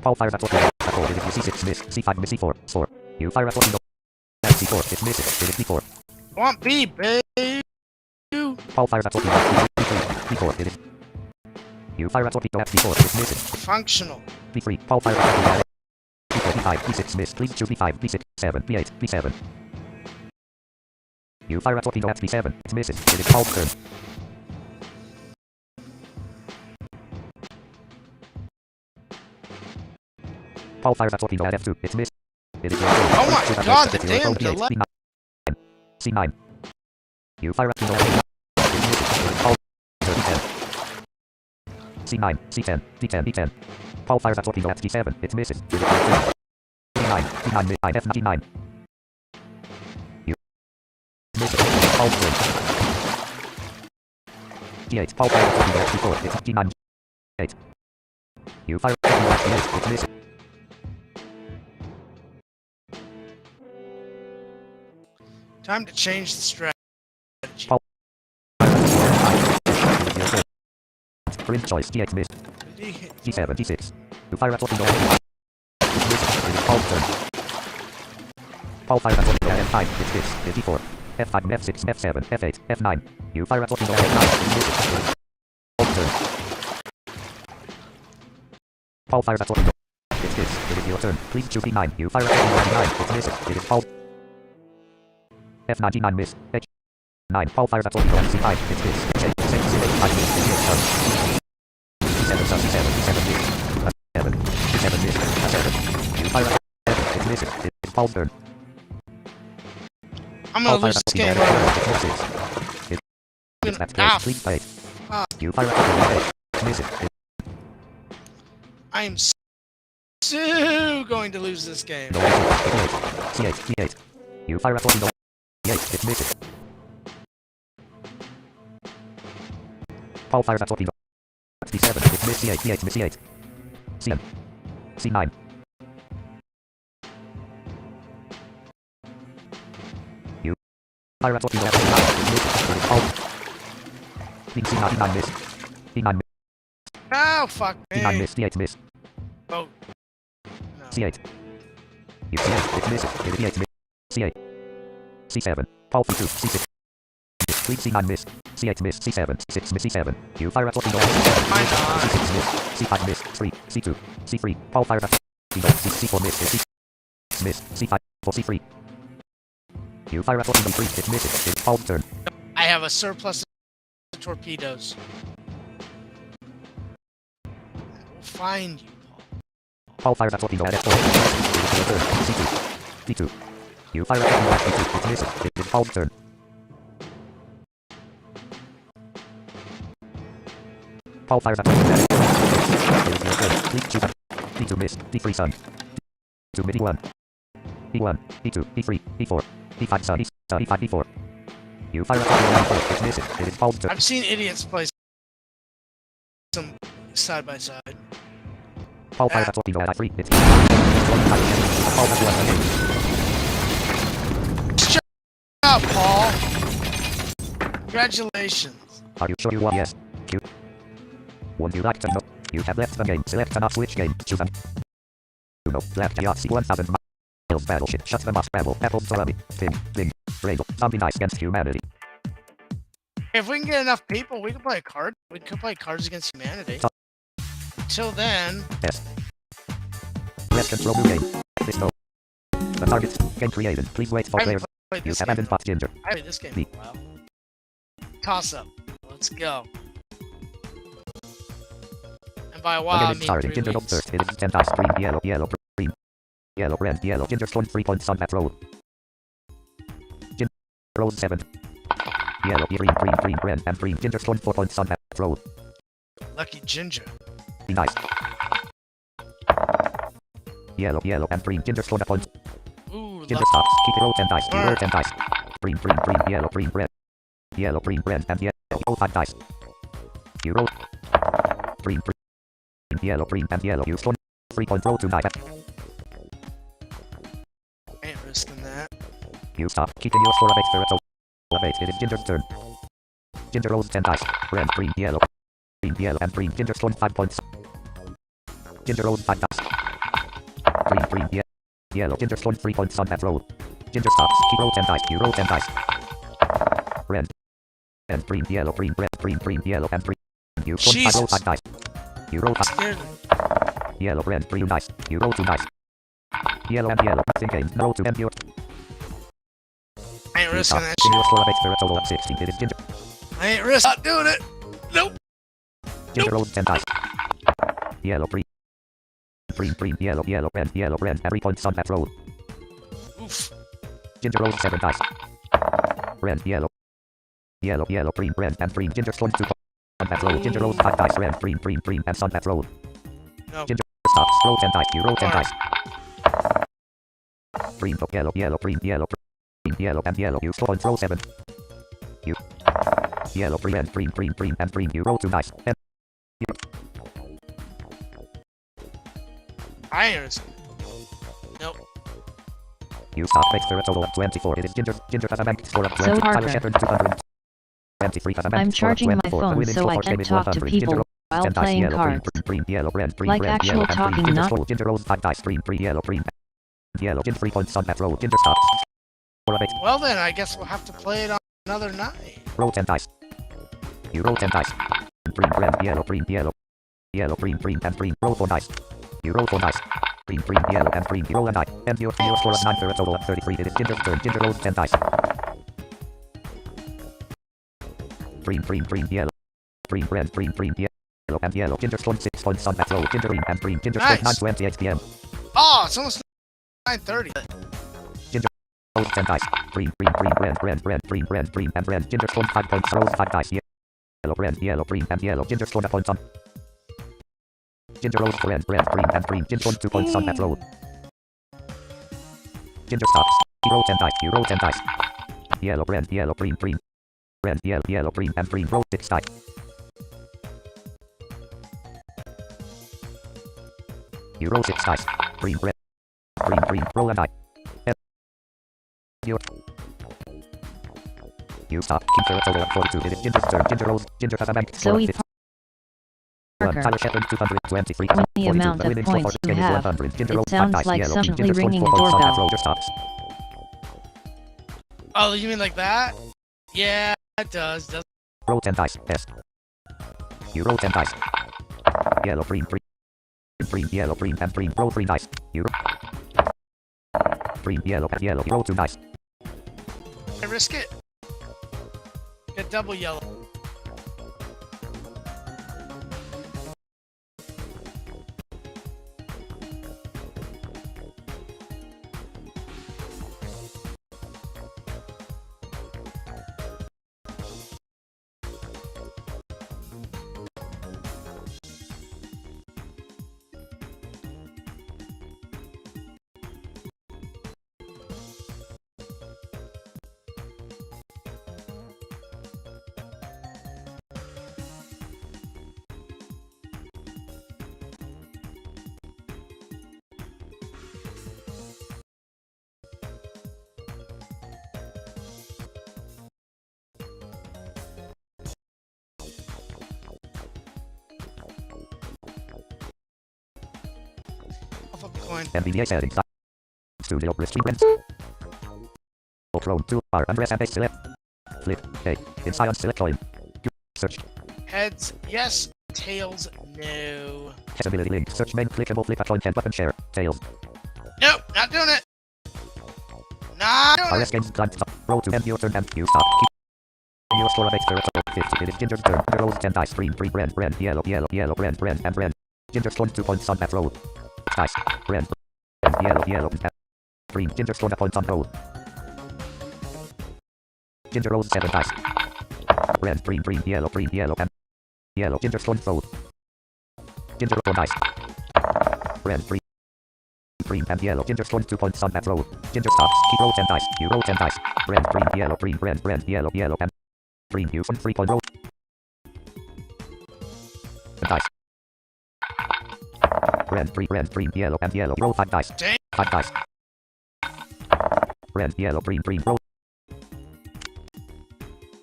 Paul fires a torpedo. A4 it is C6 miss. C5 miss C4. 4. You fire a torpedo. At C4. It's missing. It is D4. Want B, babe. Paul fires a torpedo. D4. It is. You fire a torpedo at D4. It's missing. Functional. D3. Paul fires a torpedo at D4. D5. D6 miss. Please choose D5. D6. 7. D8. D7. You fire a torpedo at D7. It's missing. It is Paul's turn. Paul fires a torpedo at F2. It's missed. It is your turn. Oh my Choose a God, miss. the Your damn D8. delay. D9. C9. You fire a torpedo at D9. It's missing. It is Paul's turn. D10. C9. C10. D10. D10. Paul fires a torpedo at D7. It's missing. It is your turn. D9. D9 miss. F9. D9. You miss it. Paul's turn. D8. Paul fires a torpedo at D4. It's D9. D8. You fire a torpedo at D8. It's missing. Time to change the strategy. Paul. Print choice D8 miss. D7 D6. You fire a torpedo at D5. It's missing. It is Paul's turn. Paul fires a torpedo at F5. It's this. It's D4. F5 F6 F7 F8 F9. You fire a torpedo at F9. It's missing. It is Paul's turn. Paul fires a torpedo. It's this. It is your turn. Please choose D9. You fire a torpedo at D9. It's missing. It is Paul's. F9 D9 miss. H9. Paul fires a torpedo at C5. It's this. H8 5 miss. It's your turn. C7 sub C7 C7 miss. A7 C7 miss. A7. You fire a torpedo. It's missing. It's Paul's turn. I'm Paul gonna lose fires a this torpedo game. at F6. It's missing. It's that Ah, place. Please play. Ah. You fire a torpedo at H. It's missing. I am so going to lose this game. No, C8 C8 You fire a torpedo. C8 it's missing. Paul fires a torpedo. D7 it's miss. C8 C8 miss. C8 C10 C9 You fire a torpedo at C9 it's miss. It is Paul. C9 D9 miss. D9 miss. Oh, fuck me. D9 miss. D8 miss. Oh. No. C8 You C8 it's missing. It is D8 miss. C8 C7 Paul C2 C6 Please C9 miss. C8 miss. C7 6 miss. C7 You fire a torpedo at C7 Why not? C6 miss. C5 miss. 3 C2 C3 Paul fires a torpedo. C4 miss. C6 miss. C5 4 C3 You fire a torpedo. 3 it's missing. It's Paul's turn. I have a surplus of torpedoes. We'll find you, Paul. Paul fires a torpedo at F4 It is your turn. C2 D2 You fire a torpedo at D2 It's missing. It is Paul's turn. Paul fires a torpedo at D2 It is your turn. Please choose a D2 miss. D3 sun. D2 mid E1 E1 E2 E3 E4 E5 sun E5 E4 You fire a torpedo at E4 It's missing. It is Paul's turn. I've seen idiots play some side by side. Paul fires a torpedo at I3 It's Paul has won the game. Shut up, Paul. Congratulations. Are you sure you won? Yes. Q. Would you like to know? You have left the game. Select an off switch game. Choose an. You know, left Yahtzee 1000 miles. Battleship. Shut them off. Babel. Apple. Tsunami. Ting. Bing. Rainbow. Zombie Nights Against Humanity. If we can get enough people, we can play a card. We could play Cards Against Humanity. Until then, Yes. Let's control new game. This no. The target. Game created. Please wait for I haven't players. played You this have game. abandoned Pot Ginger. I played this game for a while. Toss up. Let's go. And by a while, I Again, mean starting 3 Ginger weeks. goes first. It is 10 times green, yellow, yellow, green. Yellow, red, yellow. Ginger scored 3 points on that roll. Ginger rolls 7. Yellow, green, green, green, red, and green. Ginger scored 4 points on that roll. Lucky Ginger. Green dice. Yellow, yellow, and green. Ginger scored a point. Ooh, Ginger lucky. stops. Keep it roll 10 dice. You roll 10 dice. Green, green, green, yellow, green, red. Yellow, green, red, and yellow. Roll 5 dice. You roll. Green, green, yellow, green, and yellow. You score 3 points. Roll 2 dice. Ain't risking that. You stop. Keeping your score of 8 for a total of 8. It is Ginger's turn. Ginger rolls 10 dice. Red, green, yellow, and green. Ginger scored 5 points. Ginger rolls 5 dice. Green, green, yellow. Ginger scored 3 points on that roll. Ginger stops. Keep roll 10 dice. You roll 10 dice. Red, and green, yellow, green, red, green, green, yellow, and green. You scored 5. Roll 5 dice. You roll 5. Scared me. Yellow, red, green dice. You roll 2 dice. Yellow and yellow. Nothing game. Roll 2 and you. I ain't risking that Keep your shit. score of 8 for a total of 16. It is Ginger. I ain't risking not doing it. Nope. Ginger rolls 10 dice. Yellow, green. Green, green, yellow, red. Every points on that roll. Oof. Ginger rolls 7 dice. Red, yellow, green, red, and green. Ginger scored 2 points on that roll. Ginger rolls 5 dice. Red, green, and on that roll. No. Ginger stops. Roll 10 dice. You roll 10 Alright. dice. Green, yellow, green, and yellow. You score points. Roll 7. You. Yellow, green, and green. You roll 2 dice. And I ain't risking. Nope. you stop. Makes for a total of 24. It is Ginger. Ginger has a banked score of 20. So Tyler Parker. Shepard 223 has a banked I'm score of charging my 24. The phone winning so score I for game can is talk to 100. Ginger people rolls while 10 dice. playing Yellow, cards. green, yellow, red, Like yellow, actual and talking, green. not- Ginger rolls 5 dice. Green, yellow, green, yellow. Ginger 3 points on that roll. Ginger stops. Score of 8. Well then, I guess we'll have to play it on another night. Roll 10 dice. You roll 10 dice. Green, red, yellow, green, and green. Roll 4 dice. You roll 4 dice. Green, yellow, and green. You roll a die. And your score of 9 for a total of 33. It is Ginger's turn. Ginger rolls 10 dice. Green, yellow. Green, red, yellow, and yellow. Ginger scored 6 points on that roll. Ginger, green, and green. Ginger scored Nice. 9:28 p.m. Oh, it's almost 9:30. Rolls 10 dice. Green, red, and red. Ginger scored 5 points. Rolls 5 dice. Yellow, green, and yellow. Ginger scored a point on. Ginger rolls for red, and green. Ginger scored 2 points on that roll. Ginger stops. You roll 10 dice. You roll 10 dice. Yellow, green. Red, yellow, green, and green. Roll 6 dice. You roll 6 dice. Green, green. Roll a die. You stop. Keep for a total of 42. It is Ginger's turn. Ginger rolls. Ginger has a banked score of Zoe 51. Parker. Tyler Shepard 223. When the 42. amount The of winning score points for the you game is have, 100. Ginger it rolls 5 sounds dice. like Yellow, suddenly Ginger scored ringing 4 the points on that doorbell. roll. Just stops. Oh, you mean like that? Yeah, it does. Roll 10 dice. S. You roll 10 dice. Yellow, green, yellow, and green. Roll 3 dice. You green, yellow, and yellow. You roll 2 dice. I risk it. Get double yellow. I'll flip the coin. NVDA settings. Studio restrictions. Chrome 2 bar undress and select. Flip A. In science select coin. Search. Heads, yes. Tails, no. Accessibility link. Search main clickable flip a coin 10 button share. Tails. Nope, not doing it. Not doing RS it. games time stop. Roll to end your turn and you stop. Keep your score of 8 for a total of 50. It is Ginger's turn. Ginger rolls 10 dice. Green, red, yellow, red, and red. Ginger scored 2 points on that roll. Dice. Red, yellow, and green. Ginger scored a point on roll. Ginger rolls 7 dice. Red, green, yellow, and Yellow. Ginger stone fold. Ginger roll dice. Red 3. Green and yellow. Ginger stone 2 points on that roll. Ginger stops. Keep roll 10 dice. You roll 10 dice. Red, green, yellow, green, red, red, yellow, yellow, and green. Use on 3 point roll. Dice. Red, green, yellow, and yellow. Roll 5 dice. Dang. 5 dice. Red, yellow, green, roll.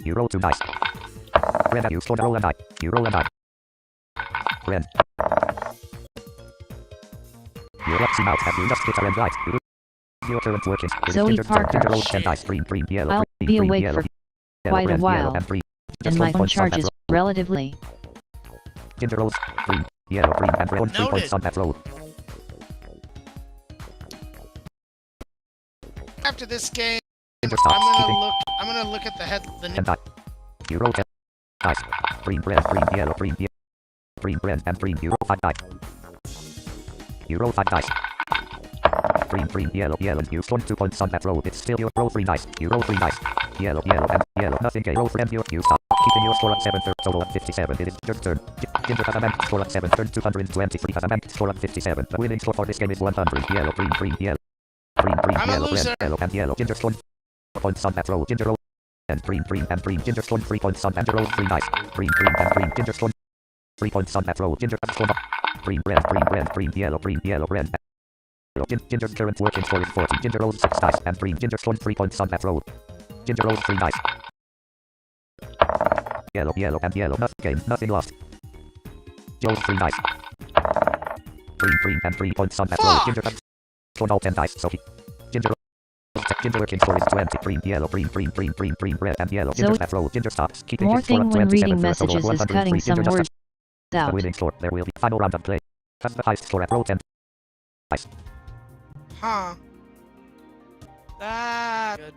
You roll 2 dice. Red, you score the roll and die. You roll and die. Red. Your Epsi mouth have you just hit a red light. Your current workings. Zoe Parker. Ginger roll 10 dice. Green, yellow, I'll green, be green, awake yellow, for yellow, quite a red, while, yellow, and green. and Just my 1 phone point on charge that is roll. relatively. Ginger rolls. Green, yellow, green, and red. 3 Noted. points on that roll. After this game, Ginger stops. Keeping I'm gonna look at the new 10 dice. You roll 10 dice. Green, yellow, green, red, and green. You roll 5 dice. You roll 5 dice. Green, yellow, you scored 2 points on that roll. It's still your roll 3 dice. You roll 3 dice. Yellow, and yellow. Nothing. A roll friend. You stop. Keeping your score at 7 third total at 57. It is your turn. Ginger has a max score at 7 third 223 has a max score at 57. The winning score for this game is 100. Yellow, green, yellow. Green, I'm a yellow, loser. red, yellow, and yellow. Ginger scored 4 points on that roll. Ginger roll. And green, and green. Ginger scored 3 points on that roll. 3 dice. Green, and green. Ginger scored 3 points on that roll. Ginger has scored green, red, yellow, red. Ginger's current working score is 40. Ginger rolls 6 dice and green. Ginger scored 3 points on that roll. Ginger rolls 3 dice. Yellow, and yellow. Nothing gained, nothing lost. Rolls 3 dice. Green, and 3 points on that roll. Ginger has scored all 10 dice, so he. Ginger working score is 20. Green, yellow, green, red, and yellow. Ginger that roll. Ginger stops. Keeping More his score thing at when 27 reading for a total of messages is 103. cutting some Ginger just words the out. winning score. There will be final round of play. Has the highest score at roll 10 dice. Huh. That good.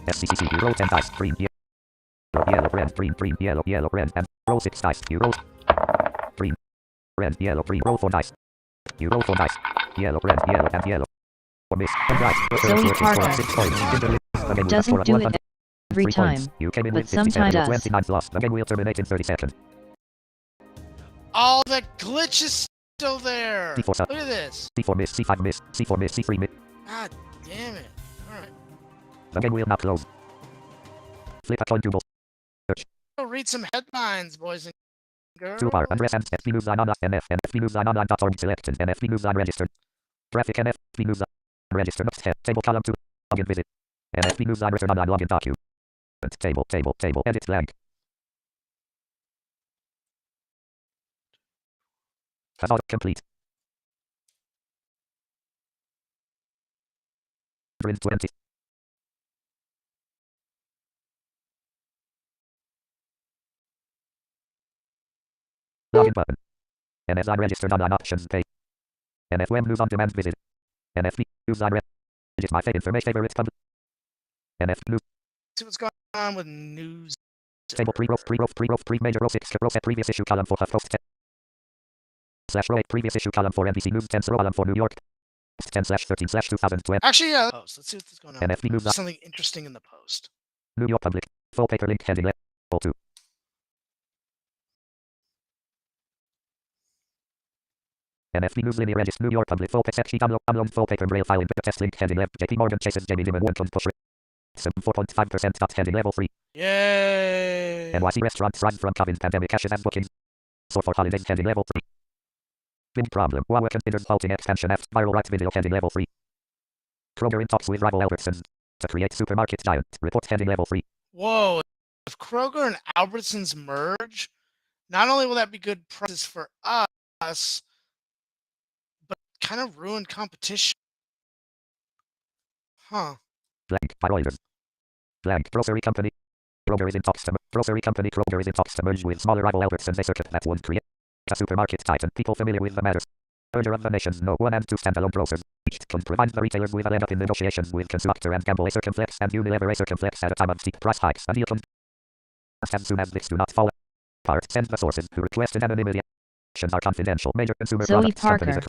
SCCC, you roll 10 dice. Green, yellow, red, green, yellow, red, and roll 6 dice. You roll green, red, yellow, green. Roll 4 dice. You roll 4 dice. Yellow, red, and yellow. Or miss. 10 dice. Zoe Parker. 6 points. Ginger wins. The game will Doesn't score at do it 100. every 3 time, points. You came in but with 57. sometimes Your does. 29 lost. The game will terminate in 30 seconds. Oh, the glitch is still there. D4 Look at this. C4 miss, C5 miss, C4 miss, C3 miss. God damn it. Alright. The game will now close. Flip a coin to both. Search. Go read some headlines, boys and girls. Toolbar, undress and FB Newsline online, NF Newsline online.org select and NFB Newsline register. Graphic NFB Newsline register next head, table column 2, login visit. NFB Newsline return online login document. Table, edit blank. Has all complete. 120. Login button. NFI registered online options page. NFM news on demand visit. NFB news on register my information favorites public. NF news See what's going on with news. table pre major row 6 row set previous issue column 4 HuffPost 10 slash row 8 previous issue column 4 NBC News 10 row column 4 New York 10 slash 13 slash 2020 Actually, yeah. Let's see what's going on. NFB news Something interesting in the post. New York Public full paper link heading level 2 NFB News linear register New York Public full text sheet download full paper braille file in the test link heading left JP Morgan Chase's Jamie Dimon 1 push some 4.5% dot heading level 3 Yay! NYC restaurants rise from COVID pandemic ashes as bookings so for holidays heading level 3 big problem Huawei considers halting expansion after viral rights video heading level 3 Kroger in talks with rival Albertsons to create supermarket giant report heading level 3 Whoa! If Kroger and Albertsons merge, not only will that be good prices for us, but kind of ruin competition. Huh. blank by Reuters blank grocery company Kroger is in talks to merge with smaller rival Albertsons a circuit that would create a supermarket titan. People familiar with the matters merger of the nation's no one and two standalone grocers each can provide the retailers with a leg up in negotiations with Procter and Gamble a Circumflex and Unilever a Circumflex at a time of steep price hikes and deal as soon as this do not fall apart send the sources who requested anonymity actions are confidential major consumer Zoe products companies Parker.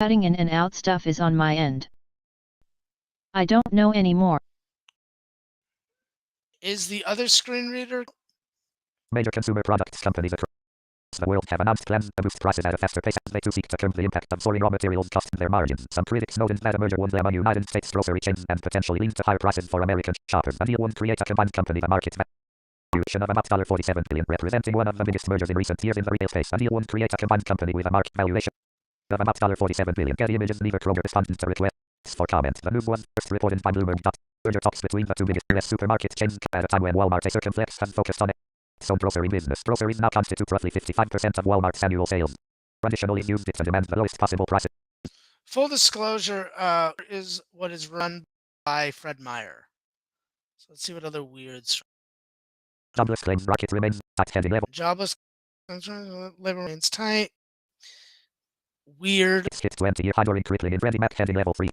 Cutting in and out stuff is on my end. I don't know anymore. Is the other screen reader? Major consumer products companies across the world have announced plans to boost prices at a faster pace as they too seek to curb the impact of soaring raw materials costs on their margins. Some critics noted that a merger would lemon United States grocery chains and potentially lead to higher prices for American shoppers. The deal would create a combined company that market valuation of about $47 billion, representing one of the biggest mergers in recent years in the retail space. The deal would create a combined company with a market valuation of about $47 billion. Getty Images neither Kroger responded to requests for comment. The news was first reported by Bloomberg. Merger talks between the two biggest US supermarket chains at a time when Walmart, a Circumflex, has focused on its own grocery business. Groceries now constitute roughly 55% of Walmart's annual sales. Traditionally used it to demand the lowest possible prices. Full disclosure is what is run by Fred Meyer. So let's see what other weirds. Jobless claims market remains at heading level. Jobless labor remains tight. Weird. It's hit 20-year high during crippling in Freddie Mac heading level 3.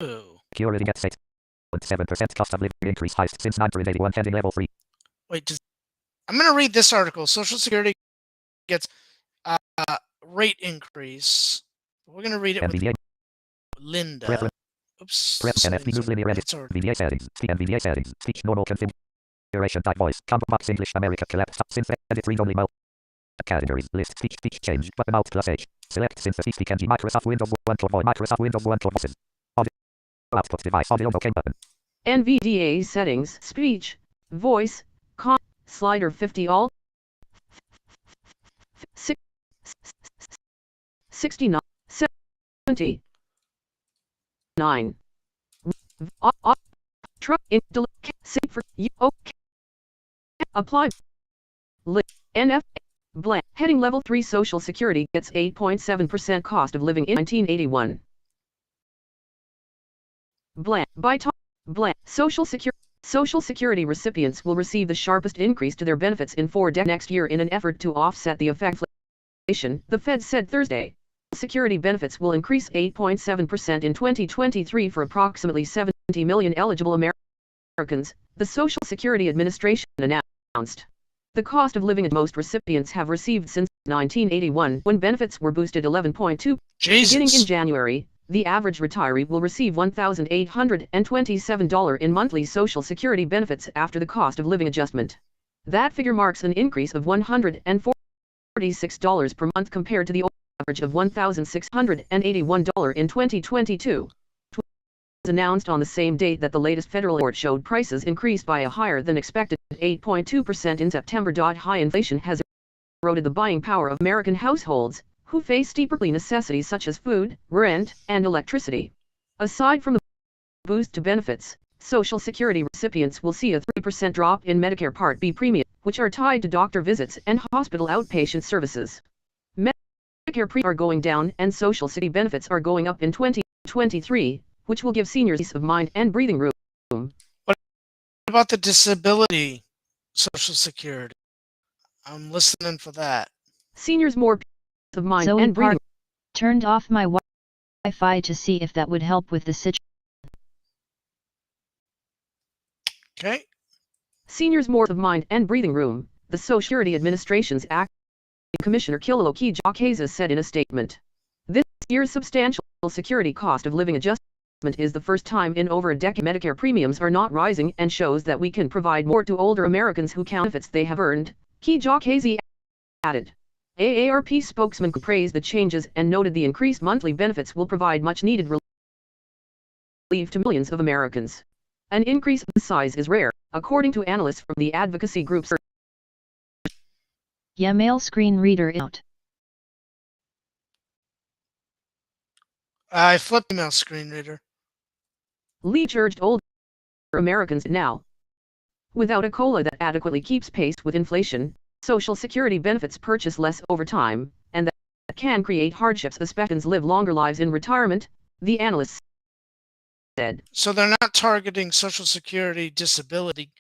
Ooh. Security gets 8.7% cost of living increase highest since 1981 heading level 3. Wait, I'm going to read this article. Social Security gets rate increase. We're going to read it with NVDA. Linda. Preference. Oops. Prep NFB News Linear Edit. VDA settings. NVDA settings. Speech normal configuration type voice. Combo box English America collapse. Synth edit read only mode. Categories. List. Speech change. Button alt plus H. Select synthesis speak NG. Microsoft Windows 1 for voice. Microsoft Windows 1 for voices. Audio. Output device. Audio OK button. NVDA settings, speech, voice, slider 50 alt, 69, 70, 9, truck in save for you OK. Apply. NF blank heading level 3 Social Security gets 8.7% cost of living in 1981. Blank by top blank Social Security recipients will receive the sharpest increase to their benefits in 4 decades next year in an effort to offset the effect of inflation, the Fed said Thursday. Security benefits will increase 8.7% in 2023 for approximately 70 million eligible Americans, the Social Security Administration announced. The cost of living most recipients have received since 1981, when benefits were boosted 11.2%. Beginning in January, the average retiree will receive $1,827 in monthly Social Security benefits after the cost of living adjustment. That figure marks an increase of $146 per month compared to the average of $1,681 in 2022. It was announced on the same date that the latest federal report showed prices increased by a higher than expected 8.2% in September. High inflation has eroded the buying power of American households, who face steeper necessities such as food, rent, and electricity. Aside from the boost to benefits, Social Security recipients will see a 3% drop in Medicare Part B premiums, which are tied to doctor visits and hospital outpatient services. Medicare premiums are going down and Social Security benefits are going up in 2023, which will give seniors peace of mind and breathing room. What about the disability Social Security? I'm listening for that. Seniors more peace of mind Zoe and breathing. Turned off my Wi-Fi to see if that would help with the situation. Okay. Seniors more of mind and breathing room, the Social Security Administration's acting Commissioner Kilolo Kijakazi said in a statement. This year's substantial security cost of living adjustment is the first time in over a decade Medicare premiums are not rising and shows that we can provide more to older Americans who count benefits they have earned, Kijakazi added. AARP spokesman praised the changes and noted the increased monthly benefits will provide much-needed relief to millions of Americans. An increase of this size is rare, according to analysts from the advocacy group. Yeah, mail screen reader out. I flipped email screen reader. Leach urged older Americans now. Without a COLA that adequately keeps pace with inflation, Social Security benefits purchase less over time, and that can create hardships as Americans live longer lives in retirement, the analysts said. So they're not targeting Social Security disability.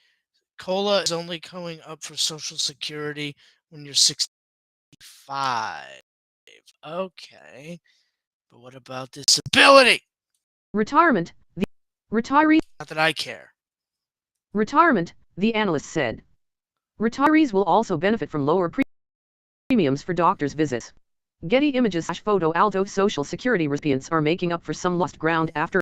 COLA is only going up for Social Security when you're 65. Okay. But what about disability? Retirement, the retirees. Not that I care. Retirement, the analyst said. Retirees will also benefit from lower premiums for doctor's visits. Getty Images photo Alto Social Security recipients are making up for some lost ground after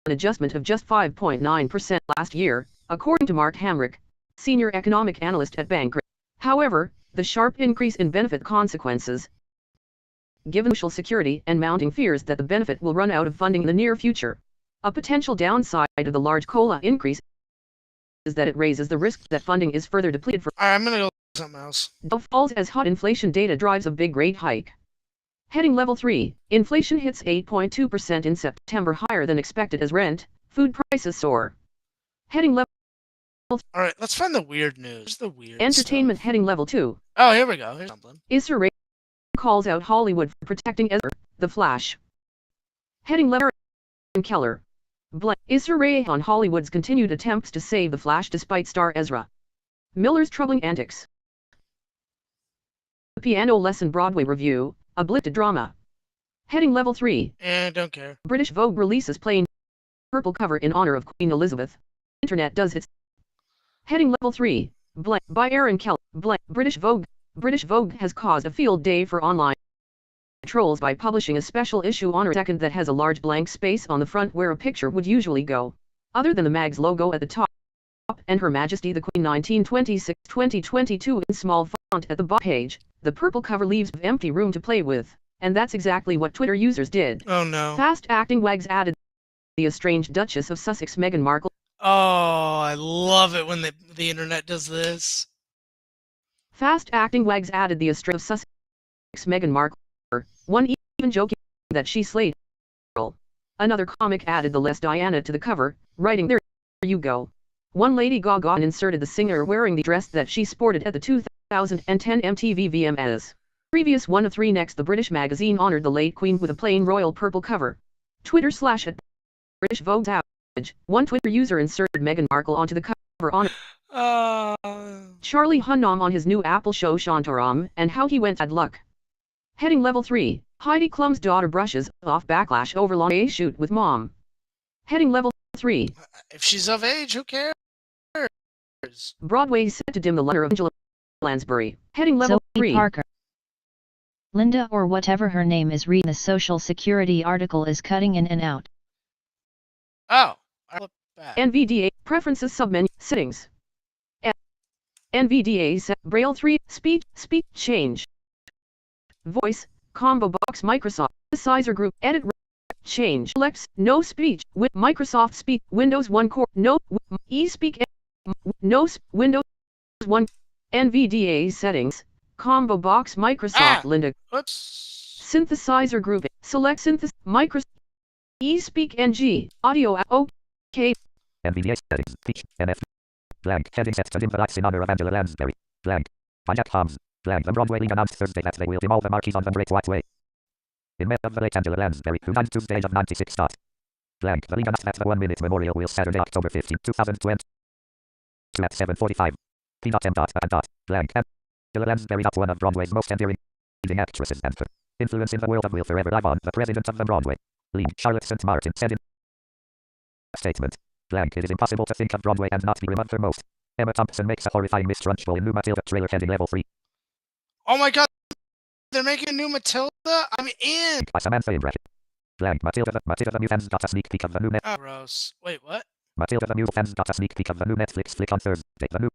an adjustment of just 5.9% last year, according to Mark Hamrick, senior economic analyst at Bankrate. However, the sharp increase in benefit consequences, given Social Security and mounting fears that the benefit will run out of funding in the near future. A potential downside of the large COLA increase is that it raises the risk that funding is further depleted for All right, I'm gonna go something else. falls as hot inflation data drives a big rate hike. Heading Level 3, inflation hits 8.2% in September, higher than expected as rent, food prices soar. Heading Level All right, let's find the weird news. Where's the weird Entertainment. stuff? Heading Level 2, Oh, here we go. Here's something. Issa Rae calls out Hollywood for protecting Ezra, The Flash. Heading Level and Keller. Issa Rae on Hollywood's continued attempts to save The Flash despite star Ezra Miller's troubling antics. Piano Lesson Broadway Review, a blip to drama. Heading Level 3, And don't care. British Vogue releases plain purple cover in honor of Queen Elizabeth. Internet does its. Heading Level 3, by Aaron Kelly. British Vogue has caused a field day for online trolls by publishing a special issue on a second that has a large blank space on the front where a picture would usually go, other than the mag's logo at the top, and Her Majesty the Queen 1926-2022 in small font at the bottom page. The purple cover leaves empty room to play with, and that's exactly what Twitter users did. Oh no. Fast-acting wags added the estranged Duchess of Sussex Meghan Markle. Oh, I love it when the internet does this. Fast-acting wags added the estranged of Sussex Meghan Markle. One even joking that she slayed Earl. Another comic added the less Diana to the cover, writing, "There you go." One Lady Gaga inserted the singer wearing the dress that she sported at the 2010 MTV VMAs. Previous one of three. Next, the British magazine honored the late Queen with a plain royal purple cover. Twitter / at British Vogue's outage. One Twitter user inserted Meghan Markle onto the cover on Charlie Hunnam on his new Apple show Shantaram and how he went bad luck. Heading Level 3, Heidi Klum's daughter brushes off backlash over long shoot with mom. Heading Level 3, If she's of age, who cares? Broadway set to dim the luster of Angela Lansbury. Heading Level Zoe 3, Parker. Linda or whatever her name is reading the Social Security article is cutting in and out. Oh, I look back. NVDA Preferences submenu settings. NVDA set Braille 3 speech change. Voice combo box Microsoft Synthesizer group edit change Alexa no speech with Microsoft Speak Windows 1 core no eSpeak no Windows 1 NVDA settings combo box Microsoft Linda Oops. Synthesizer group select Microsoft eSpeak NG audio OK NVDA settings. Speech. NF. Blank. Heading set to dim the lights in honor of Angela Lansbury. Blank. By Jack Holmes. Blank. The Broadway League announced Thursday that they will dim all the marquees on the Great White Way. In memory of the late Angela Lansbury, who died Tuesday of 96. Blank. The League announced that the 1-minute memorial will Saturday, October 15, 2020. At 7:45. P.M. Blank. Angela Lansbury, one of Broadway's most endearing leading actresses, and her influence in the world will forever live on. The president of the Broadway League, Charlotte St. Martin, said in a statement. Blank. It is impossible to think of Broadway and not be remembered her most. Emma Thompson makes a horrifying Miss Trunchbull in new Matilda trailer. Heading Level 3. Oh my god, they're making a new Matilda? I'm in! By Samantha Imbrek. Blank. Matilda the new fans got a sneak peek of the new Oh, gross. Wait, what? Matilda the new fans got a sneak peek of the new Netflix flick on Thursday. The new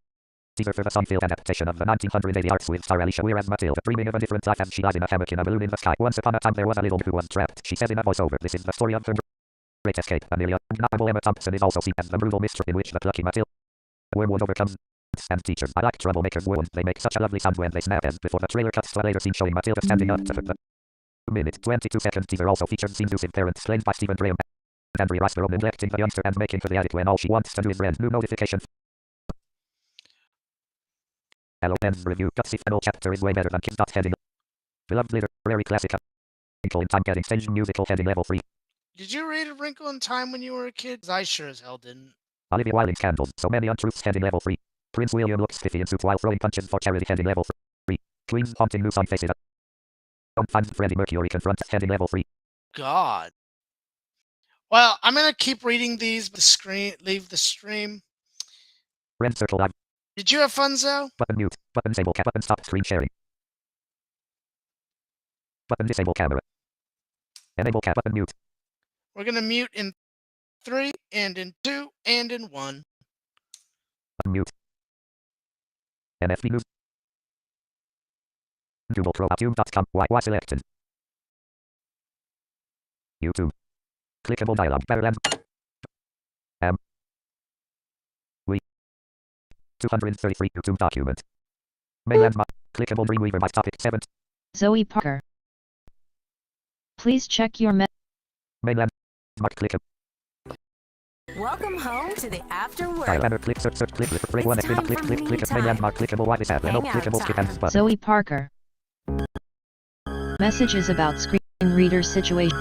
teaser for the song-filled adaptation of the 1980 arts with star Alicia Weir as Matilda, dreaming of a different life as she lies in a hammock in a balloon in the sky. Once upon a time there was a little who was trapped. She said in a voiceover, "This is the story of her great escape." Amelia Undeniable Emma Thompson is also seen as the brutal mistress in which the plucky Matilda wormwood overcomes. And teachers, I like troublemakers wound. They make such a lovely sound when they snap. As before the trailer cuts to a later scene showing Matilda standing up to her. The 2-minute 22-second teaser also features scenes of parents played by Stephen Graham and Andrea Riseborough neglecting the youngster and making for the attic when all she wants to do is rent. New notification. Hello Ben's review. Gutsy final chapter is way better than Kids. Heading. Beloved literary classic. Wrinkle in Time getting stage musical. Heading Level 3. Did you read A Wrinkle in Time when you were a kid? 'Cause I sure as hell didn't. Olivia Wilde's Candles. So many untruths. Heading Level 3. Prince William looks spiffy in suit while throwing punches for charity. Heading Level 3. Queen's haunting new song faces. Don't find Freddie Mercury confronts. Heading Level 3. God. Well, I'm gonna keep reading these, but leave the stream. Red circle live. Did you have fun, Zoe? Button mute. Button disable. Button stop screen sharing. Button disable camera. Enable cap. Button mute. We're gonna mute in 3, and in 2, and in 1. Button mute. NFB news. Google Chrome. Tune.com. Y selected. YouTube. Clickable dialog. Barrel We. 233 YouTube document. Mainland clickable Dreamweaver by topic 7. Zoe Parker. Please check your Mainland click. Welcome home to the after work. Banner click search click break one It's click time click for click me click time. mainland clickable white tab no Hangout clickable skip time. and button. Zoe Parker. Messages about screen reader situation.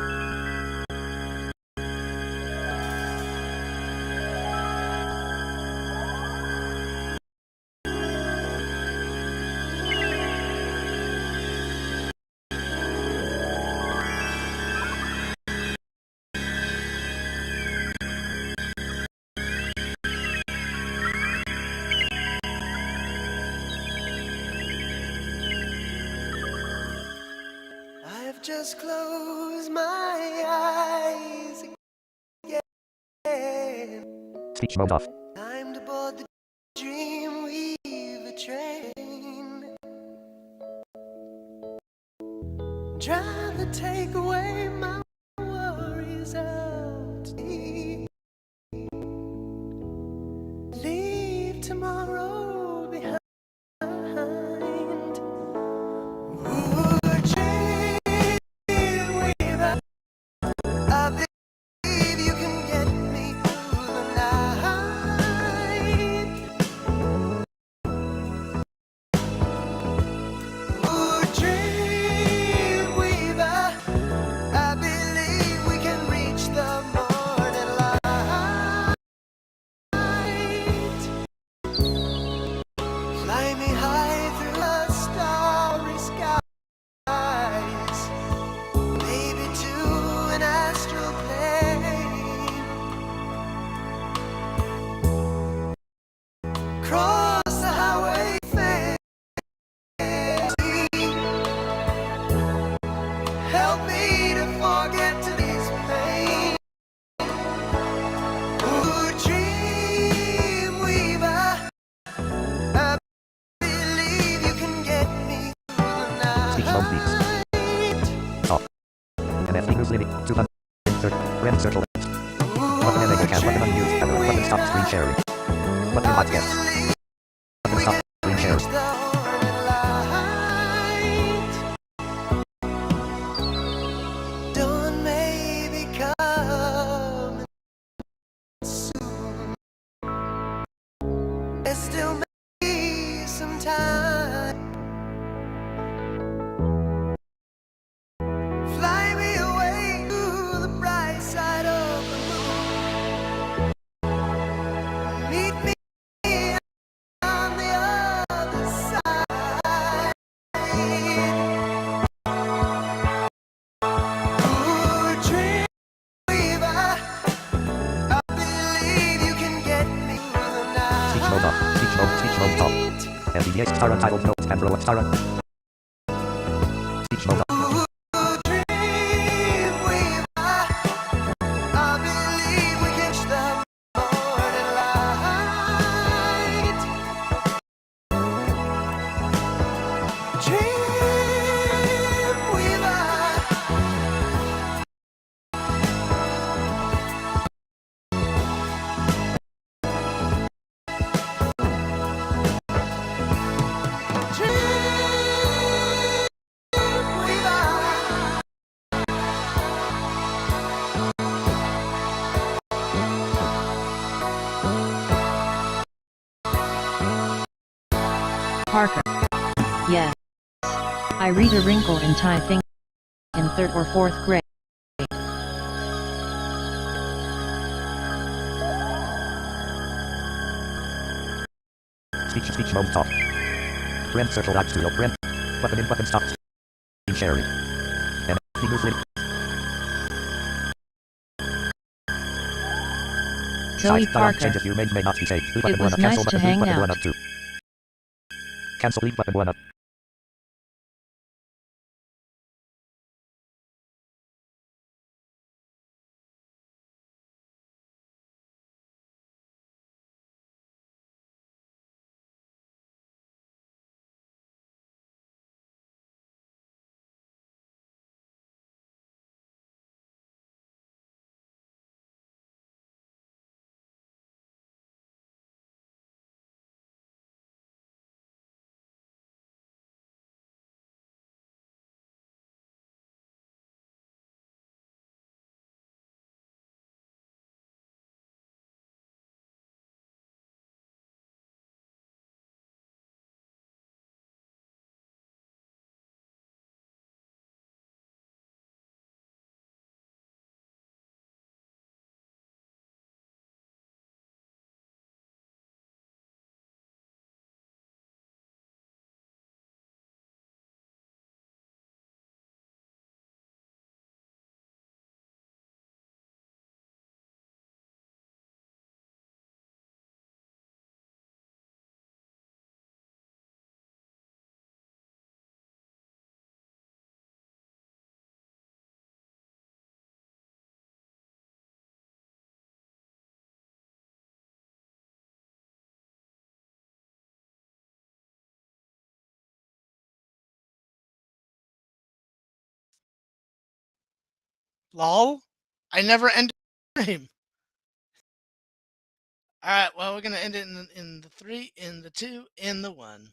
I've just closed my eyes again. Speech mode off. Time to board the Dreamweaver train. Trying to take away my worries out. Leave tomorrow behind. Ooh, Dreamweaver, I believe you can get me through the night. Ooh, Dreamweaver, I believe we can reach the morning light. Fly me high through the starry skies, maybe to an astral plane. Cross the highway fancy. Help me to forget today's pain. Ooh, Dreamweaver, I believe you can get me through the Speech mode speaks. night. Off. MF News Limit 230. Red circle. Button enable cam button unused. Button stop screen sharing. Button hot yes. Button stop screen sharing. Dawn may be coming soon. There still may be some time. Fly me away to the bright side of the moon. Meet me on the other side. Ooh, Dreamweaver, I believe you can get me through the Speech mode off. Speech mode off. night. LDDX star untitled notes and row star. Speech mode off. Ooh, Dreamweaver, I believe we can reach the morning light. Dreamweaver. Dreamweaver. Parker. Yes. I read a wrinkle in time thing in 3rd or 4th grade. Speech mode off. Red circle live studio print. Button in button stop screen sharing. MF News Limit. Zoe Dialog Parker. changes you may not be saved. Leave It button was one up. Cancel nice to button. Leave hang button out. one up 2. Cancel leave button 1 up. Lol. I never ended the stream. All right. Well, we're gonna end it in the 3, in the 2, in the 1.